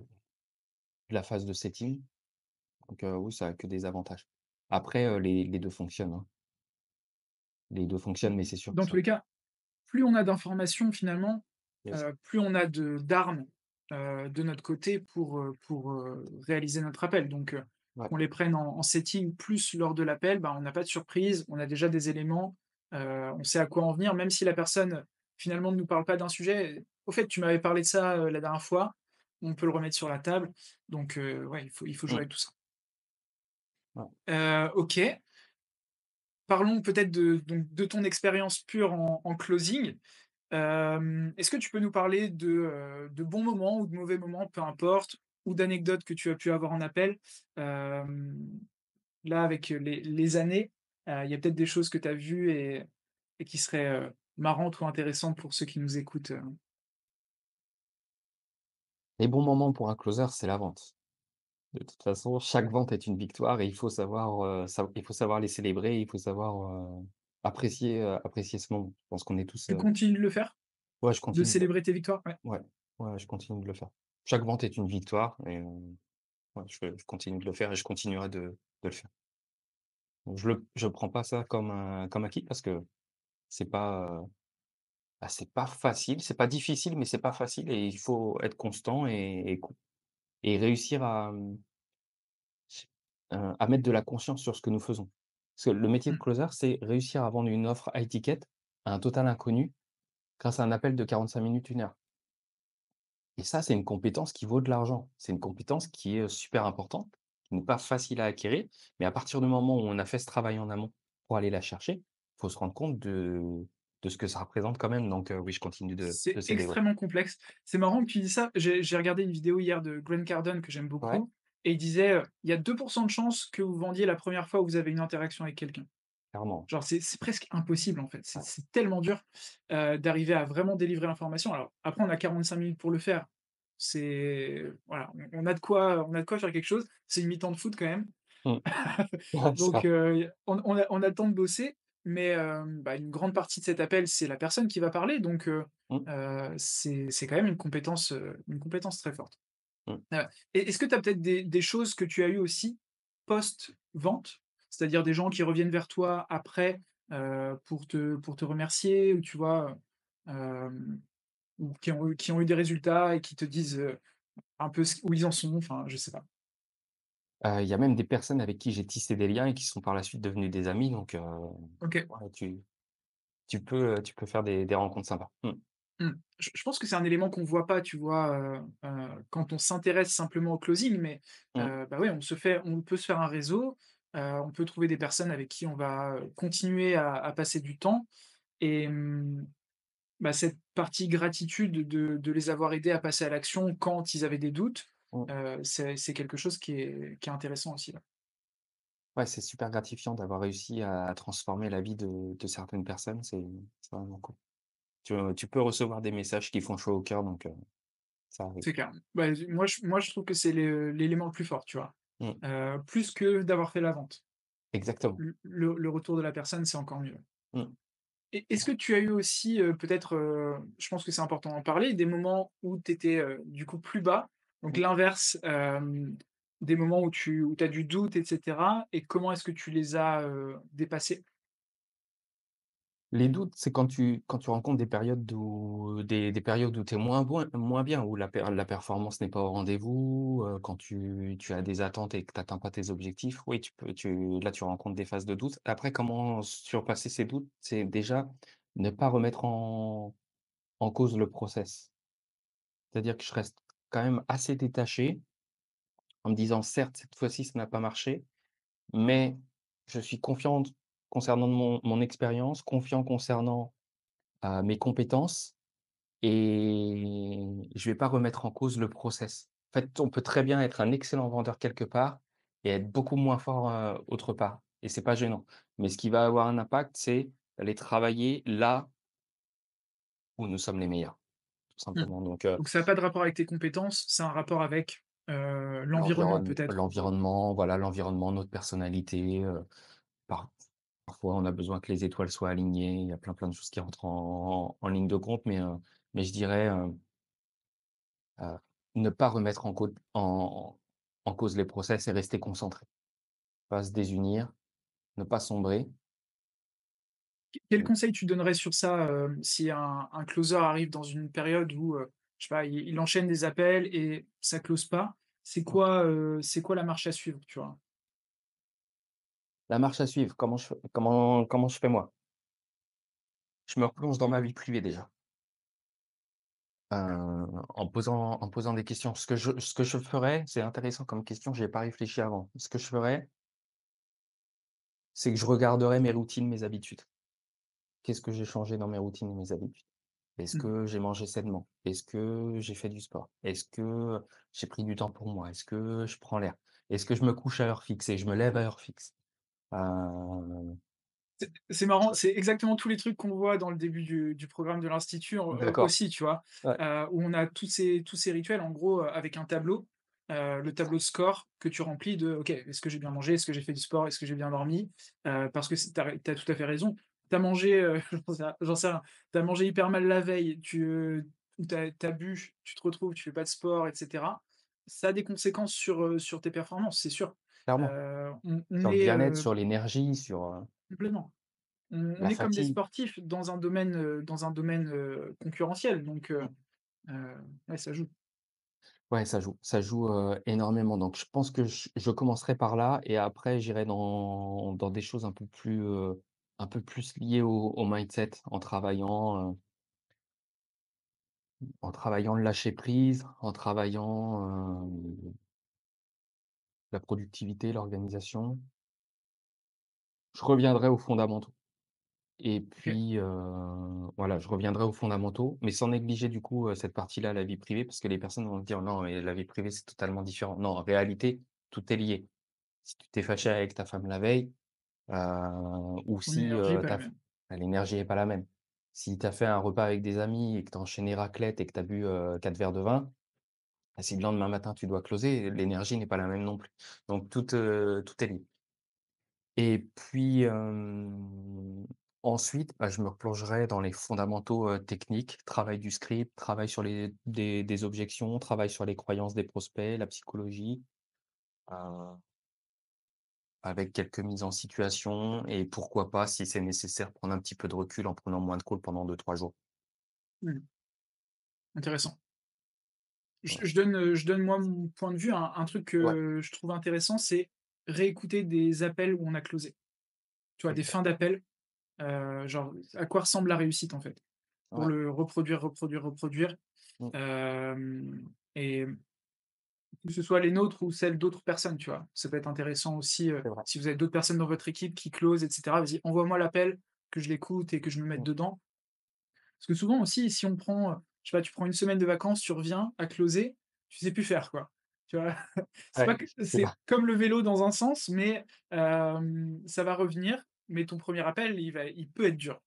S2: la phase de setting. Donc oui, ça a que des avantages. Après, les 2 fonctionnent, hein. Les 2 fonctionnent, mais c'est sûr que
S1: dans
S2: ça
S1: tous les cas, plus on a d'informations finalement,
S2: yes.
S1: plus on a d'armes, de notre côté pour, réaliser notre appel. Donc,
S2: Ouais.
S1: qu'on les prenne en setting plus lors de l'appel, bah, on n'a pas de surprise, on a déjà des éléments, on sait à quoi en venir, même si la personne finalement ne nous parle pas d'un sujet: «Au fait, tu m'avais parlé de ça, la dernière fois», on peut le remettre sur la table. Donc, ouais, il faut jouer
S2: Mmh.
S1: avec tout ça.
S2: Ouais.
S1: OK. Parlons peut-être de ton expérience pure en closing. Est-ce que tu peux nous parler de bons moments ou de mauvais moments, peu importe, ou d'anecdotes que tu as pu avoir en appel? Hem, Là, avec les années, il y a peut-être des choses que tu as vues et qui seraient, marrantes ou intéressantes pour ceux qui nous écoutent,
S2: Les bons moments pour un closer, c'est la vente. De toute façon, chaque vente est une victoire et il faut savoir les célébrer, il faut savoir, apprécier ce moment. Je pense qu'on est tous,
S1: Tu continues de le faire?
S2: ouais, je
S1: De
S2: continue de
S1: célébrer tes victoires? Ouais.
S2: ouais, ouais, je continue de le faire. Chaque vente est une victoire et ouais, je continue de le faire et je continuerai de le faire. Donc je prends pas ça comme acquis parce que c'est pas, c'est pas facile, c'est pas difficile, mais c'est pas facile et il faut être constant et réussir à mettre de la conscience sur ce que nous faisons. Parce que le métier de
S1: Mmh.
S2: closer, c'est réussir à vendre une offre high ticket à un total inconnu grâce à un appel de 45 minutes, 1 heure. Et ça, c'est une compétence qui vaut de l'argent. C'est une compétence qui est, super importante, qui n'est pas facile à acquérir, mais à partir du moment où on a fait ce travail en amont pour aller la chercher, il faut se rendre compte de ce que ça représente quand même. Donc oui, je continue de
S1: C'est
S2: célébrer.
S1: extrêmement complexe. C'est marrant que tu dis ça. J'ai regardé une vidéo hier de Grant Cardone que j'aime
S2: Ouais,
S1: beaucoup et il disait, «Il y a 2 de chances que vous vendiez la première fois où vous avez une interaction avec quelqu'un».
S2: clairement.
S1: Genre, c'est presque impossible, en fait. C'est
S2: Ouais.
S1: c'est tellement dur, d'arriver à vraiment délivrer l'information. Alors, après, on a 45 minutes pour le faire. C'est voilà, on a de quoi faire quelque chose. C'est une mi-temps de foot quand même.
S2: Mmh. Ouais,
S1: Donc,
S2: ça.
S1: on a le temps de bosser, mais, bah, une grande partie de cet appel, c'est la personne qui va parler, donc,
S2: Mmh,
S1: c'est quand même une compétence très forte.
S2: mmh.
S1: Heu et est-ce que tu as peut-être des choses que tu as eues aussi post-vente? C'est-à-dire des gens qui reviennent vers toi après, pour te remercier ou tu vois, ou qui ont eu des résultats et qui te disent, un peu où ils en sont, enfin, je sais pas.
S2: Il y a même des personnes avec qui j'ai tissé des liens et qui sont par la suite devenus des amis, donc
S1: OK.
S2: ouais, tu peux faire des rencontres sympas. Mmh,
S1: Mmh. Je pense que c'est un élément qu'on voit pas, tu vois, quand on s'intéresse simplement au closing, mais,
S2: mmh,
S1: bah, oui, on peut se faire un réseau, on peut trouver des personnes avec qui on va, continuer à passer du temps et bah, cette partie gratitude de les avoir aidés à passer à l'action quand ils avaient des doutes,
S2: mmh.
S1: c'est quelque chose qui est intéressant aussi, ouais.
S2: Ouais, c'est super gratifiant d'avoir réussi à transformer la vie de certaines personnes, c'est vraiment cool. Tu peux recevoir des messages qui font chaud au cœur, donc ça arrive.
S1: C'est clair. Bah, moi je trouve que c'est l'élément le plus fort, tu vois?
S2: Mmh,
S1: Plus que d'avoir fait la vente.
S2: exactement.
S1: Le retour de la personne, c'est encore mieux.
S2: Mmh.
S1: Et est-ce que tu as eu aussi, peut-être, je pense que c'est important d'en parler, des moments où tu étais, du coup plus bas, donc
S2: Mmh.
S1: l'inverse, des moments où tu as du doute et cetera et comment est-ce que tu les as, dépassés?
S2: Les doutes, c'est quand tu rencontres des périodes où tu es moins bien, où la performance n'est pas au rendez-vous, quand tu as des attentes et que tu atteins pas tes objectifs, oui, tu rencontres des phases de doute. Après, comment surpasser ces doutes? C'est déjà ne pas remettre en cause le process. C'est-à-dire que je reste quand même assez détaché en me disant: «Certes, cette fois-ci, ça n'a pas marché, mais je suis confiant concernant mon expérience, confiant concernant, mes compétences». Et je vais pas remettre en cause le process. En fait, on peut très bien être un excellent vendeur quelque part et être beaucoup moins fort, autre part et c'est pas gênant. Mais ce qui va avoir un impact, c'est d'aller travailler là où nous sommes les meilleurs, tout
S1: Mmh.
S2: simplement. Donc,
S1: Donc ça a pas de rapport avec tes compétences, c'est un rapport avec, l'environnement peut-être?
S2: l'environnement, voilà, l'environnement, notre personnalité, par parfois on a besoin que les étoiles soient alignées. Il y a plein de choses qui rentrent en ligne de compte, mais je dirais, Heu, ne pas remettre en cause les process et rester concentré. Pas se désunir, ne pas sombrer.
S1: Quel conseil tu donnerais sur ça, si un closer arrive dans une période où, je sais pas, il enchaîne des appels et ça close pas?
S2: Mmh.
S1: C'est quoi la marche à suivre, tu vois?
S2: La marche à suivre, comment je fais moi? Je me replonge dans ma vie privée déjà, en posant des questions. Ce que je ferais, c'est intéressant comme question, j'y ai pas réfléchi avant. Ce que je ferais, c'est que je regarderais mes routines, mes habitudes. Qu'est-ce que j'ai changé dans mes routines et mes habitudes? Est-ce
S1: Mmh.
S2: que j'ai mangé sainement? Est-ce que j'ai fait du sport? Est-ce que j'ai pris du temps pour moi? Est-ce que je prends l'air? Est-ce que je me couche à heure fixe et je me lève à heure fixe?
S1: C'est marrant, c'est exactement tous les trucs qu'on voit dans le début du programme de l'institut,
S2: D'accord,
S1: aussi, tu vois?
S2: ouais,
S1: Où on a tous ces rituels, en gros, avec un tableau, le tableau de score que tu remplis de: «OK, est-ce que j'ai bien mangé? Est-ce que j'ai fait du sport? Est-ce que j'ai bien dormi?» Parce que tu as tout à fait raison. Tu as mangé, j'en sais rien, tu as mangé hyper mal la veille, ou tu as bu, tu te retrouves, tu fais pas de sport et cetera. Ça a des conséquences sur tes performances, c'est sûr.
S2: clairement.
S1: On
S2: Sur le
S1: est,
S2: bien-être, sur l'énergie, sur,
S1: complément. On
S2: la
S1: est comme des
S2: fatigue.
S1: sportifs dans un domaine, concurrentiel, donc,
S2: Mmh.
S1: ouais, ça joue.
S2: Ouais, ça joue, énormément. Donc je pense que je commencerai par là et après j'irai dans des choses un peu plus liées au mindset en travaillant le lâcher prise, en travaillant, la productivité, l'organisation. Je reviendrai aux fondamentaux et
S1: OK.
S2: puis, voilà, je reviendrai aux fondamentaux, mais sans négliger du coup, cette partie-là, la vie privée, parce que les personnes vont se dire: «Non, mais la vie privée, c'est totalement différent». Non, en réalité, tout est lié. Si tu t'es fâché avec ta femme la veille, ou
S1: Ton
S2: si
S1: énergie est pas la même.
S2: l'énergie est pas la même. Si tu as fait un repas avec des amis et que tu as enchaîné raclette et que tu as bu 4 verres de vin, bah, si le lendemain matin tu dois closer, l'énergie n'est pas la même non plus. Donc tout est lié. Et puis, ensuite, bah, je me replongerai dans les fondamentaux, techniques, travail du script, travail sur les des objections, travail sur les croyances des prospects, la psychologie, heu, avec quelques mises en situation et pourquoi pas, si c'est nécessaire, prendre un petit peu de recul en prenant moins de calls pendant 2 3 jours.
S1: Mmh. Intéressant.
S2: Voilà.
S1: Je donne moi mon point de vue. Un truc
S2: Ouais,
S1: que je trouve intéressant, c'est réécouter des appels où on a closé. Tu vois, des fins
S2: exact.
S1: d'appel, genre à quoi ressemble la réussite en fait? Pour
S2: Ouais,
S1: le reproduire, reproduire, reproduire,
S2: mmh,
S1: et que ce soit les nôtres ou celles d'autres personnes, tu vois? Ça peut être intéressant aussi,
S2: c'est vrai.
S1: si vous avez d'autres personnes dans votre équipe qui closent et cetera, vas-y, envoie-moi l'appel, que je l'écoute et que je me mette
S2: Mmh.
S1: dedans. Parce que souvent aussi, si on prend, je sais pas, tu prends une semaine de vacances, tu reviens à closer, tu sais plus faire, quoi. Tu vois? C'est pas
S2: Ouais,
S1: que
S2: c'est vrai.
S1: c'est comme le vélo dans un sens, mais ça va revenir, mais ton premier appel, il peut être dur.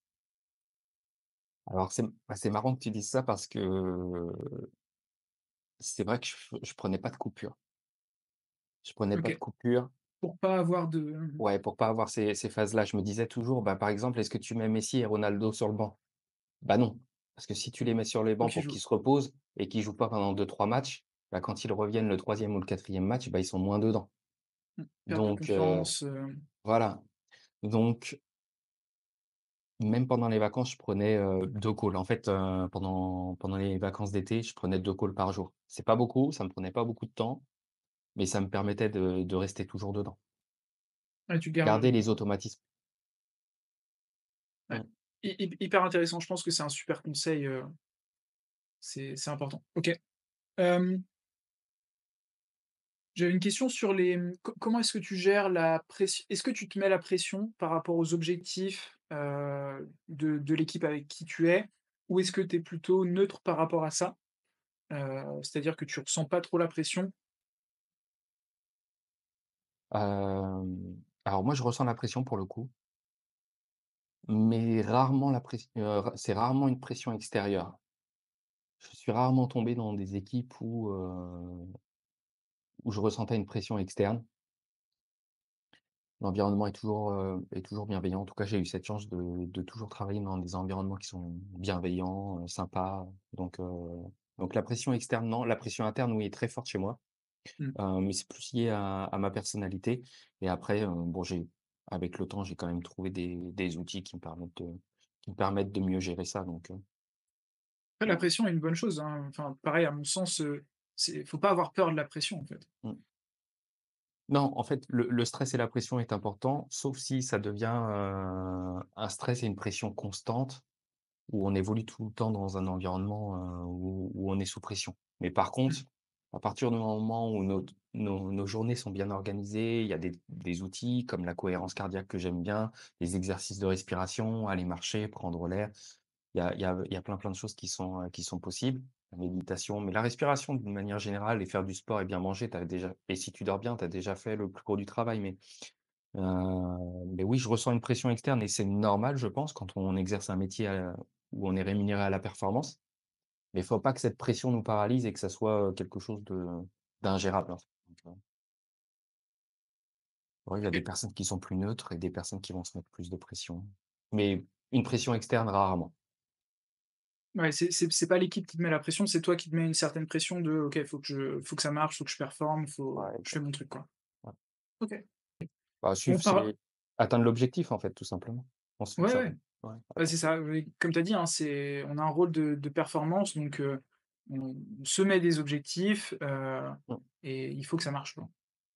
S2: Alors c'est marrant que tu dises ça parce que c'est vrai que je prenais pas de coupure. Je prenais pas de
S1: OK,
S2: coupure.
S1: pour pas avoir de,
S2: Ouais, pour pas avoir ces phases-là, je me disais toujours, bah, par exemple: «Est-ce que tu mets Messi et Ronaldo sur le banc?» Bah, non, parce que si tu les mets sur les
S1: faut
S2: bancs
S1: qu'ils
S2: pour
S1: jouent.
S2: qu'ils se reposent et qu'ils jouent pas pendant 2 3 matchs, bah, quand ils reviennent le troisième ou le quatrième match, bah, ils sont moins dedans.
S1: Perte de
S2: Donc
S1: confiance,
S2: voilà. Donc même pendant les vacances, je prenais, 2 calls. En fait, pendant les vacances d'été, je prenais 2 calls par jour. C'est pas beaucoup, ça me prenait pas beaucoup de temps, mais ça me permettait de rester toujours dedans.
S1: ouais, tu gardes le
S2: Garder
S1: rythme.
S2: les automatismes.
S1: Ouais.
S2: Mmh.
S1: Hyper intéressant, je pense que c'est un super conseil, c'est important. OK. Hem, J'avais une question sur les, comment est-ce que tu gères la pression? Est-ce que tu te mets la pression par rapport aux objectifs, de l'équipe avec qui tu es? Ou est-ce que tu es plutôt neutre par rapport à ça? C'est-à-dire que tu ressens pas trop la pression?
S2: Alors moi, je ressens la pression pour le coup, mais rarement c'est rarement une pression extérieure. Je suis rarement tombé dans des équipes où je ressentais une pression externe. L'environnement est toujours bienveillant. En tout cas, j'ai eu cette chance de toujours travailler dans des environnements qui sont bienveillants, sympas. Donc la pression externe, non. La pression interne, oui, est très forte chez moi,
S1: Mmh.
S2: mais c'est plus lié à ma personnalité et après, bon, avec le temps, j'ai quand même trouvé des outils qui me permettent de mieux gérer ça
S1: Après la pression est une bonne chose, hein. Enfin, pareil à mon sens, c'est faut pas avoir peur de la pression, en fait.
S2: mmh. Non, en fait, le stress et la pression est important, sauf si ça devient, un stress et une pression constante, où on évolue tout le temps dans un environnement, où on est sous pression. Mais par contre,
S1: Mmh.
S2: à partir du moment où nos journées sont bien organisées, il y a des outils comme la cohérence cardiaque que j'aime bien, les exercices de respiration, aller marcher, prendre l'air. Il y a plein de choses qui sont possibles. La méditation, mais la respiration d'une manière générale et faire du sport et bien manger, tu déjà et si tu dors bien, tu as déjà fait le plus gros du travail. Mais oui, je ressens une pression externe et c'est normal, je pense, quand on exerce un métier, où on est rémunéré à la performance. Mais il faut pas que cette pression nous paralyse et que ça soit, quelque chose d'ingérable, en fait. Ouais, il y a des
S1: OK.
S2: personnes qui sont plus neutres et des personnes qui vont se mettre plus de pression. Mais une pression externe, rarement.
S1: Ouais, c'est pas l'équipe qui te met la pression, c'est toi qui te mets une certaine pression de: «OK, faut que ça marche, faut que je performe, faut
S2: Ouais,
S1: que je fais
S2: exact.
S1: mon truc, quoi».
S2: Ouais.
S1: OK.
S2: Bah,
S1: On
S2: suivre,
S1: parle
S2: c'est atteindre l'objectif, en fait, tout simplement. On se
S1: Ouais,
S2: fixe un
S1: ouais,
S2: ouais,
S1: bah, c'est ça, oui, comme tu as dit, hein, on a un rôle de performance, donc on se met des objectifs,
S2: mmh,
S1: et il faut que ça marche, quoi.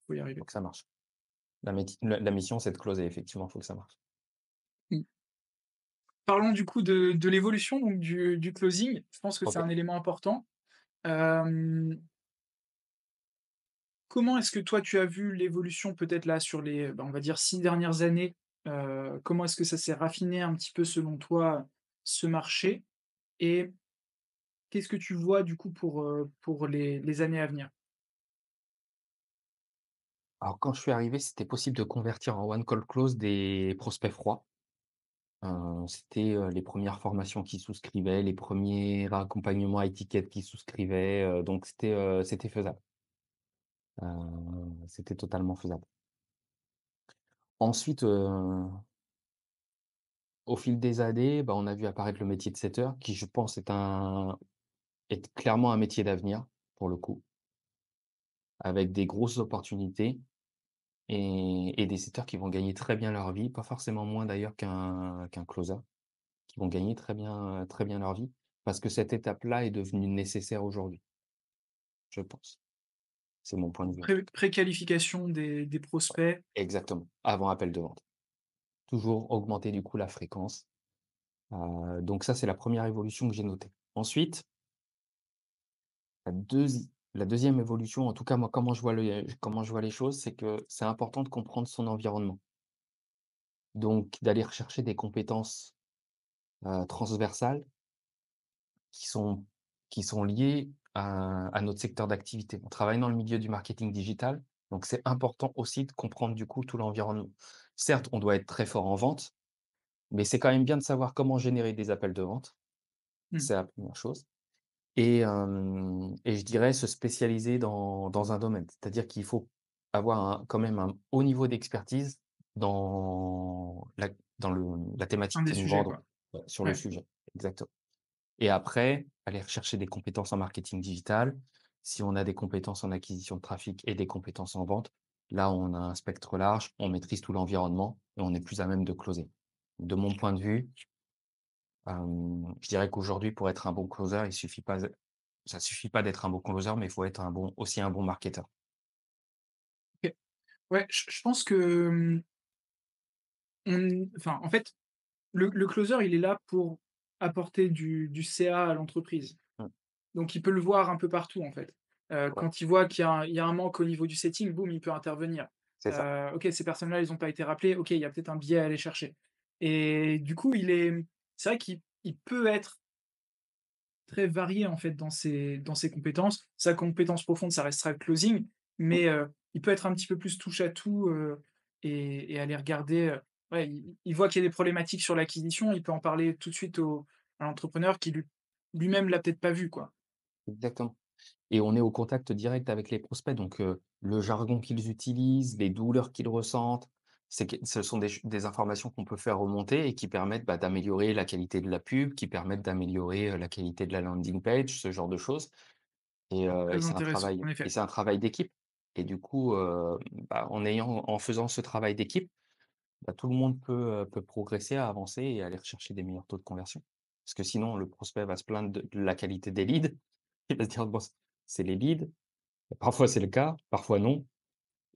S1: Faut y
S2: faut
S1: arriver.
S2: que ça marche. La mission, c'est de closer, effectivement, faut que ça marche.
S1: Mmh. Parlons du coup de l'évolution donc du closing. Je pense que c'est
S2: OK.
S1: un élément important. Hem, Comment est-ce que toi tu as vu l'évolution peut-être là sur les, bah, on va dire 6 dernières années? Comment est-ce que ça s'est raffiné un petit peu selon toi, ce marché? Et qu'est-ce que tu vois du coup pour les années à venir?
S2: Alors quand je suis arrivé, c'était possible de convertir en one call close des prospects froids. C'était, les premières formations qui souscrivaient, les premiers accompagnements à étiquette qui souscrivaient, donc c'était faisable. C'était totalement faisable. Ensuite, au fil des années, bah, on a vu apparaître le métier de setter qui, je pense, est clairement un métier d'avenir, pour le coup, avec des grosses opportunités et des setters qui vont gagner très bien leur vie, pas forcément moins d'ailleurs qu'un closer, qui vont gagner très bien leur vie parce que cette étape-là est devenue nécessaire aujourd'hui, je pense. C'est mon point de vue.
S1: Préqualification des prospects.
S2: Exactement, avant appel de vente. Toujours augmenter du coup la fréquence, donc ça, c'est la première évolution que j'ai notée. Ensuite, la 2e évolution, en tout cas moi, comment je vois les choses, c'est que c'est important de comprendre son environnement. Donc d'aller rechercher des compétences, transversales qui sont qui sont liées à notre secteur d'activité. On travaille dans le milieu du marketing digital, donc c'est important aussi de comprendre du coup tout l'environnement. Certes, on doit être très fort en vente, mais c'est quand même bien de savoir comment générer des appels de vente,
S1: Mmh,
S2: c'est la première chose. Et je dirais se spécialiser dans un domaine. C'est-à-dire qu'il faut avoir quand même un haut niveau d'expertise dans la la
S1: un
S2: thématique
S1: des
S2: que nous
S1: sujets,
S2: vendons.
S1: quoi.
S2: Ouais, sur le
S1: Ouais.
S2: sujet, exactement. Et après, aller rechercher des compétences en marketing digital. Si on a des compétences en acquisition de trafic et des compétences en vente, là, on a un spectre large, on maîtrise tout l'environnement et on est plus à même de closer. De mon point de vue, je dirais qu'aujourd'hui, pour être un bon closer, ça suffit pas d'être un bon closer, mais il faut être aussi un bon marketeur.
S1: OK. Ouais, je pense que, enfin, en fait, le closer, il est là pour apporter du CA à l'entreprise.
S2: Mmh,
S1: Donc il peut le voir un peu partout, en fait.
S2: ouais,
S1: Quand il voit qu'il y a un manque au niveau du setting, boum, il peut intervenir.
S2: c'est ça.
S1: OK, ces personnes-là, ils ont pas été rappelées. OK, il y a peut-être un biais à aller chercher et du coup, c'est vrai qu'il peut être très varié, en fait, dans ses compétences. Sa compétence profonde, ça restera le closing,
S2: Mmh,
S1: mais il peut être un petit peu plus touche à tout, et aller regarder, ouais, il voit qu'il y a des problématiques sur l'acquisition, il peut en parler tout de suite à l'entrepreneur qui lui-même l'a peut-être pas vu, quoi.
S2: exactement. Et on est au contact direct avec les prospects, donc le jargon qu'ils utilisent, les douleurs qu'ils ressentent, ce sont des informations qu'on peut faire remonter et qui permettent, bah, d'améliorer la qualité de la pub, qui permettent d'améliorer, la qualité de la landing page, ce genre de choses. Et
S1: Très intéressant, en effet.
S2: c'est un travail d'équipe et du coup, bah, en faisant ce travail d'équipe, bah, tout le monde peut progresser, avancer et aller rechercher des meilleurs taux de conversion. Parce que sinon le prospect va se plaindre de la qualité des leads. Il va se dire: «Bon, c'est les leads». Parfois c'est le cas, parfois non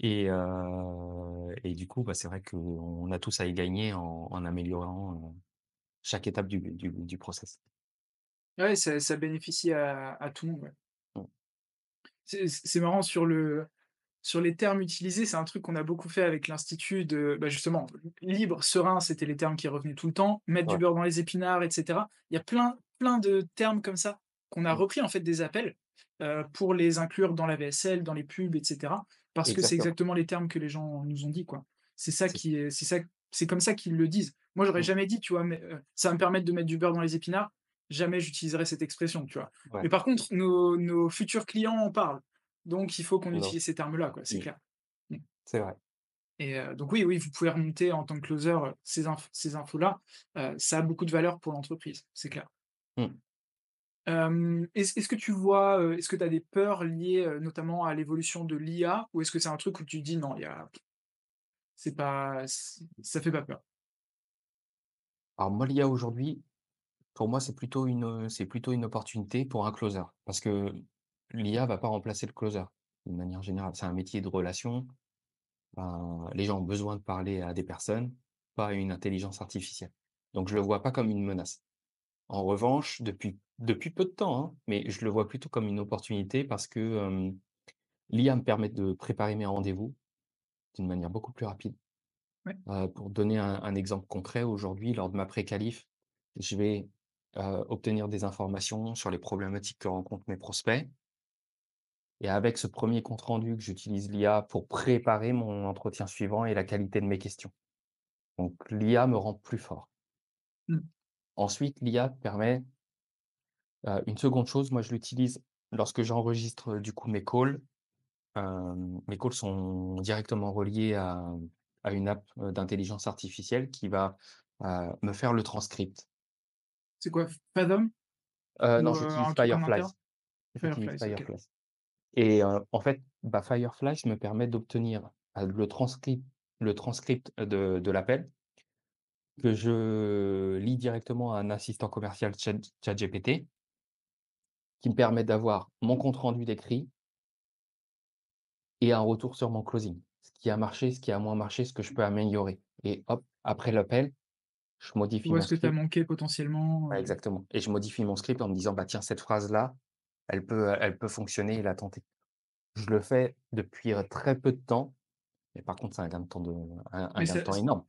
S2: et du coup, bah, c'est vrai qu'on a tous à y gagner en améliorant, chaque étape du process.
S1: Ouais, ça bénéficie à tout le monde, ouais.
S2: Mmh,
S1: C'est marrant sur les termes utilisés, c'est un truc qu'on a beaucoup fait avec l'institut de bah, justement, libre, serein, c'était les termes qui revenaient tout le temps, mettre du
S2: ouais,
S1: beurre dans les épinards et cetera. Il y a plein de termes comme ça qu'on a
S2: mmh,
S1: repris en fait des appels, pour les inclure dans la VSL, dans les pubs et cetera, parce que c'est
S2: exactement,
S1: exactement les termes que les gens nous ont dit, quoi.
S2: c'est ça.
S1: C'est ça c'est comme ça qu'ils le disent. Moi, j'aurais
S2: Mmh,
S1: jamais dit, tu vois? Mais, ça va me permettre de mettre du beurre dans les épinards, jamais j'utiliserais cette expression, tu vois?
S2: ouais,
S1: Mais par contre, nos futurs clients en parlent. Donc il faut qu'on
S2: non,
S1: utilise ces termes-là, quoi, c'est
S2: mmh,
S1: clair. Mmh
S2: c'est vrai.
S1: et donc oui, oui, vous pouvez remonter en tant que closer, ces infos-là, ça a beaucoup de valeur pour l'entreprise, c'est clair.
S2: Mmh.
S1: Est-ce que tu vois, est-ce que tu as des peurs liées, notamment à l'évolution de l'IA? Ou est-ce que c'est un truc où tu dis: «Non, il y a c'est pas ça fait pas peur»?
S2: Alors moi, l'IA aujourd'hui, pour moi, c'est plutôt une opportunité pour un closer. Parce que l'IA va pas remplacer le closer, d'une manière générale. C'est un métier de relation, les gens ont besoin de parler à des personnes, pas à une intelligence artificielle. Donc je le vois pas comme une menace. En revanche, depuis peu de temps, hein, mais je le vois plutôt comme une opportunité parce que, l'IA me permet de préparer mes rendez-vous d'une manière beaucoup plus rapide.
S1: Ouais,
S2: Pour donner un exemple concret, aujourd'hui, lors de ma pré-qualif, je vais, obtenir des informations sur les problématiques que rencontrent mes prospects et avec ce premier compte rendu que j'utilise l'IA pour préparer mon entretien suivant et la qualité de mes questions. Donc l'IA me rend plus fort.
S1: Mmh.
S2: Ensuite, l'IA permet, une seconde chose, moi je l'utilise lorsque j'enregistre, du coup mes calls. Mes calls sont directement reliés à une app, d'intelligence artificielle qui va, me faire le transcript.
S1: C'est quoi? Fathom
S2: Non,
S1: ou
S2: j'utilise
S1: un truc en
S2: Fireflies.
S1: interne?
S2: J'utilise
S1: Fireflies, OK.
S2: Fireflies et en fait, bah, Fireflies me permet d'obtenir, le transcript de l'appel que je lis directement à un assistant commercial ChatGPT qui me permet d'avoir mon compte rendu d'écrit et un retour sur mon closing. Ce qui a marché, ce qui a moins marché, ce que je peux améliorer et hop, après l'appel, je
S1: Tu
S2: modifie
S1: vois
S2: mon
S1: ce que tu as
S2: script.
S1: manqué potentiellement,
S2: Ouais, exactement et je modifie mon script en me disant: «Bah, tiens, cette phrase-là, elle peut fonctionner et la tenter». Je le fais depuis, très peu de temps, mais par contre, c'est un gain de temps un
S1: mais
S2: gain de temps énorme.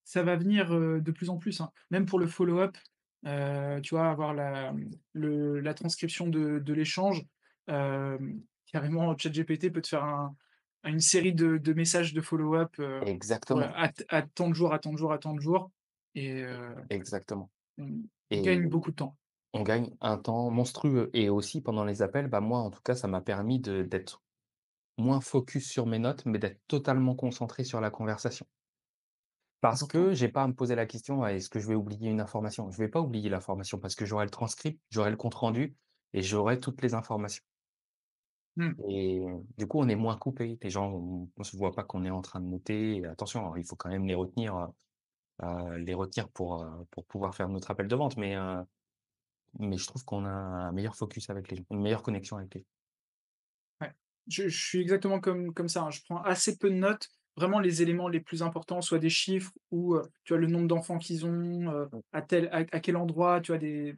S1: ça va venir, de plus en plus, hein. Même pour le follow-up, tu vois, avoir la transcription de l'échange, carrément ChatGPT peut te faire une série de messages de follow-up, pour
S2: Exactement,
S1: à tant de jours, à tant de jours, à tant de jours et
S2: exactement
S1: on
S2: et
S1: gagne beaucoup de temps.
S2: on gagne un temps monstrueux et aussi pendant les appels, bah, moi, en tout cas, ça m'a permis d'être moins focus sur mes notes, mais d'être totalement concentré sur la conversation. Parce
S1: Important.
S2: que j'ai pas à me poser la question: «Ah, est-ce que je vais oublier une information?» Je vais pas oublier l'information parce que j'aurai le transcript, j'aurai le compte rendu et j'aurai toutes les informations
S1: Mmh.
S2: et du coup, on est moins coupé. Les gens, on se voit pas qu'on est en train de noter et attention, hein, il faut quand même les retenir pour pouvoir faire notre appel de vente, mais je trouve qu'on a un meilleur focus avec les gens, une meilleure connexion avec les gens.
S1: Ouais. Je suis exactement comme ça, hein. Je prends assez peu de notes, vraiment les éléments les plus importants, soit des chiffres ou, tu vois, le nombre d'enfants qu'ils ont,
S2: Mmh,
S1: à quel endroit, tu vois, des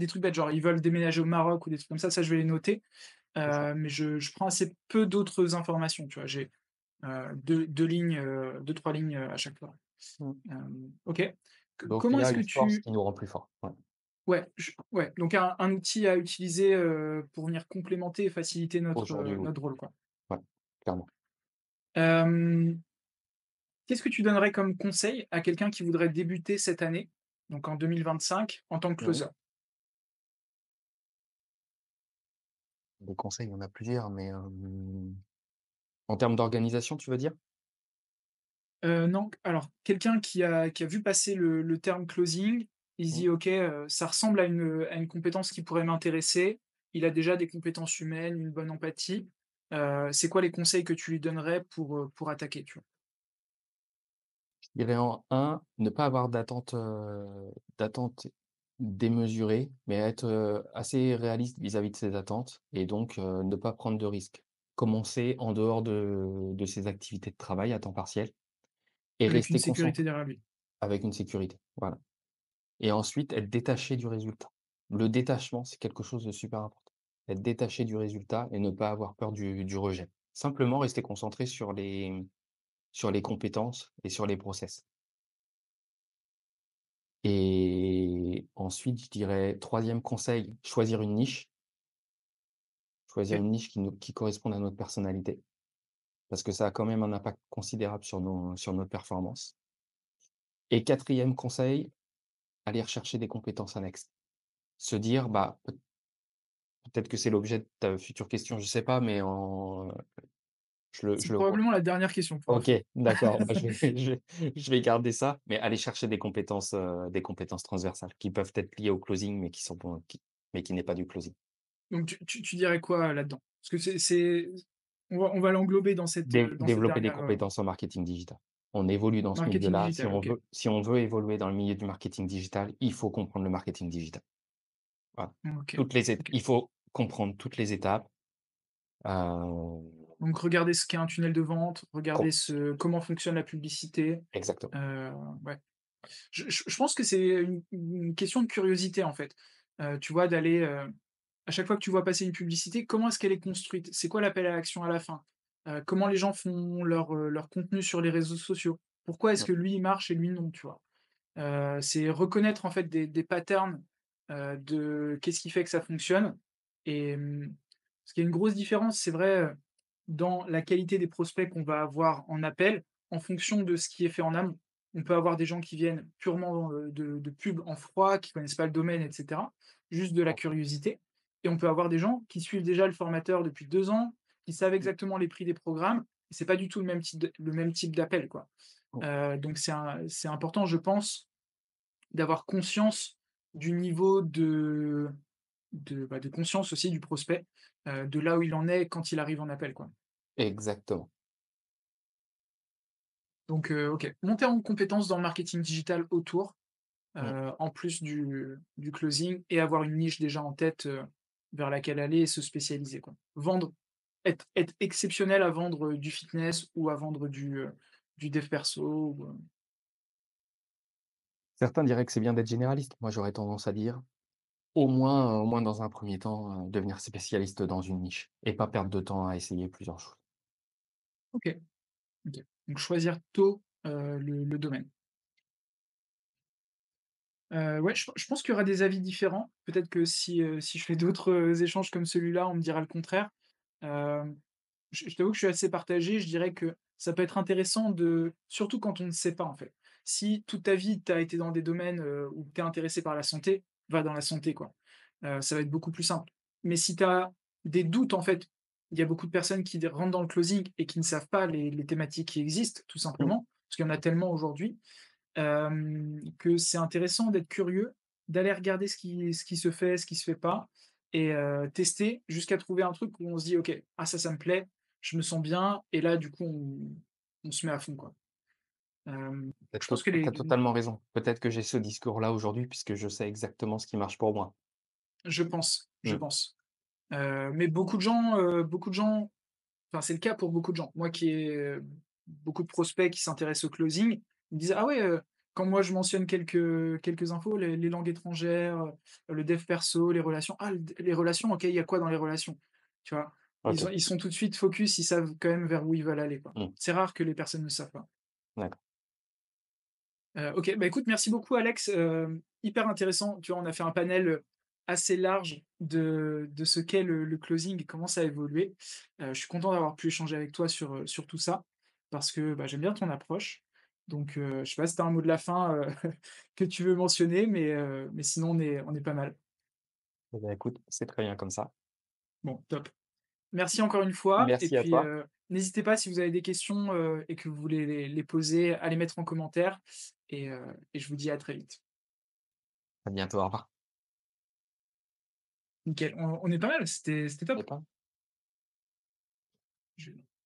S1: trucs bêtes, genre ils veulent déménager au Maroc ou des trucs comme ça je vais les noter,
S2: c'est ça.
S1: mais je prends assez peu d'autres informations, tu vois? J'ai, 2 lignes, 2-3 lignes, à chaque fois.
S2: Mmh.
S1: OK.
S2: Donc
S1: Comment
S2: il y a
S1: est-ce que
S2: une force
S1: tu
S2: qui nous rend plus forts. Ouais,
S1: ouais, donc un outil à utiliser, pour venir complémenter et faciliter
S2: aujourd'hui, oui.
S1: notre rôle, quoi.
S2: Ouais, clairement.
S1: Hem, Qu'est-ce que tu donnerais comme conseil à quelqu'un qui voudrait débuter cette année, donc en 2025, en tant que
S2: Mmh.
S1: closer?
S2: Des conseils, il y en a plusieurs, mais en termes d'organisation, tu veux dire?
S1: Non, alors quelqu'un qui a vu passer le terme closing, il se
S2: Mmh.
S1: dit: «OK, ça ressemble à une compétence qui pourrait m'intéresser». Il a déjà des compétences humaines, une bonne empathie. C'est quoi les conseils que tu lui donnerais pour attaquer, tu vois?
S2: Je dirais en un, ne pas avoir d'attente démesurée, mais être, assez réaliste vis-à-vis de ses attentes et donc ne pas prendre de risques. Commencer en dehors de ses activités de travail à temps partiel et
S1: Avec une
S2: rester
S1: sécurité
S2: concentré
S1: derrière lui.
S2: avec une sécurité, voilà et ensuite être détaché du résultat. Le détachement, c'est quelque chose de super important. Être détaché du résultat et ne pas avoir peur du rejet. Simplement rester concentré sur les compétences et sur les process. Et ensuite, je dirais troisième conseil, choisir une niche. Choisir
S1: OK.
S2: une niche qui corresponde à notre personnalité, parce que ça a quand même un impact considérable sur nos performances. Et quatrième conseil, aller rechercher des compétences annexes. Se dire, bah, peut-être que c'est l'objet de ta future question, je sais pas, mais je
S1: C'est
S2: le vois.
S1: probablement la dernière question pour
S2: OK,
S1: info.
S2: d'accord, bah, je vais garder ça, mais aller chercher des compétences transversales qui peuvent être liées au closing, mais qui n'est pas du closing.
S1: Donc tu dirais quoi là-dedans? Parce que c'est on va l'englober dans cette
S2: Développer des
S1: dernière,
S2: compétences en marketing digital. On évolue dans ce
S1: marketing
S2: milieu-là. Si
S1: digital,
S2: on
S1: OK.
S2: veut si on veut évoluer dans le milieu du marketing digital, il faut comprendre le marketing digital. Voilà.
S1: OK, OK.
S2: Il faut comprendre toutes les étapes, heu,
S1: Donc regarder ce qu'est un tunnel de vente, regarder
S2: com
S1: comment fonctionne la publicité,
S2: exactement.
S1: heu, ouais. Je pense que c'est une question de curiosité, en fait. Tu vois, d'aller, à chaque fois que tu vois passer une publicité, comment est-ce qu'elle est construite? C'est quoi l'appel à l'action à la fin? Comment les gens font leur contenu sur les réseaux sociaux? Pourquoi est-ce
S2: Mmh,
S1: que lui, il marche et lui non, tu vois? C'est reconnaître en fait des patterns, de qu'est-ce qui fait que ça fonctionne et Parce qu'il y a une grosse différence, c'est vrai, dans la qualité des prospects qu'on va avoir en appel, en fonction de ce qui est fait en amont. On peut avoir des gens qui viennent purement, de pub en froid, qui connaissent pas le domaine et cetera, juste de la curiosité et on peut avoir des gens qui suivent déjà le formateur depuis 2 ans, qui savent exactement les prix des programmes et c'est pas du tout le même type d'appel, quoi. Donc c'est important, je pense, d'avoir conscience du niveau de conscience aussi du prospect, de là où il en est quand il arrive en appel, quoi.
S2: Exactement.
S1: Donc OK, monter en compétences dans le marketing digital autour,
S2: Mmh.
S1: en plus du closing et avoir une niche déjà en tête, vers laquelle aller et se spécialiser, quoi. Vendre être exceptionnel à vendre, du fitness ou à vendre du dev perso ou,
S2: Certains diraient que c'est bien d'être généraliste. Moi, j'aurais tendance à dire, au moins dans un premier temps, devenir spécialiste dans une niche et pas perdre de temps à essayer plusieurs choses.
S1: OK, OK. Donc choisir tôt, le domaine. Ouais, je pense qu'il y aura des avis différents. Peut-être que si je fais d'autres, échanges comme celui-là, on me dira le contraire. Hem, je t'avoue que je suis assez partagé. Je dirais que ça peut être intéressant de surtout quand on ne sait pas, en fait. Si toute ta vie, tu as été dans des domaines, où tu es intéressé par la santé, va dans la santé, quoi. Ça va être beaucoup plus simple. Mais si tu as des doutes, en fait, il y a beaucoup de personnes qui rentrent dans le closing et qui ne savent pas les thématiques qui existent, tout
S2: Mmh.
S1: simplement, parce qu'il y en a tellement aujourd'hui. Que c'est intéressant d'être curieux, d'aller regarder ce qui se fait, ce qui se fait pas et tester jusqu'à trouver un truc où on se dit: «OK, ah ça me plaît, je me sens bien» et là du coup on se met à fond, quoi.
S2: Tu
S1: Je pense que les
S2: totalement raison. Peut-être que j'ai ce discours-là aujourd'hui puisque je sais exactement ce qui marche pour moi.
S1: je
S2: Mmh.
S1: pense. Mais beaucoup de gens enfin c'est le cas pour beaucoup de gens. Moi qui ai, beaucoup de prospects qui s'intéressent au closing, ils me disent: «Ah ouais, quand moi je mentionne quelques infos, les langues étrangères, le dev perso, les relations, ah les relations, OK, il y a quoi dans les relations?» Tu vois?
S2: OK.
S1: Ils sont tout de suite focus, ils savent quand même vers où ils veulent aller, quoi.
S2: Mmh.
S1: C'est rare que les personnes ne savent pas.
S2: D'accord.
S1: OK, bah, écoute, merci beaucoup Alex, hyper intéressant. Tu vois, on a fait un panel, assez large de ce qu'est le closing et comment ça a évolué. Je suis content d'avoir pu échanger avec toi sur tout ça parce que, bah, j'aime bien ton approche. Donc, je sais pas si tu as un mot de la fin, que tu veux mentionner, mais sinon on est pas mal.
S2: Eh bien, écoute, c'est très bien comme ça.
S1: Bon, top. Merci encore une fois et
S2: Merci à
S1: puis,
S2: toi.
S1: n'hésitez pas si vous avez des questions, et que vous voulez les poser, à les mettre en commentaire et je vous dis à très vite.
S2: À bientôt. Au revoir.
S1: Nickel, on est pas mal, c'était top.
S2: Et toi?
S1: Je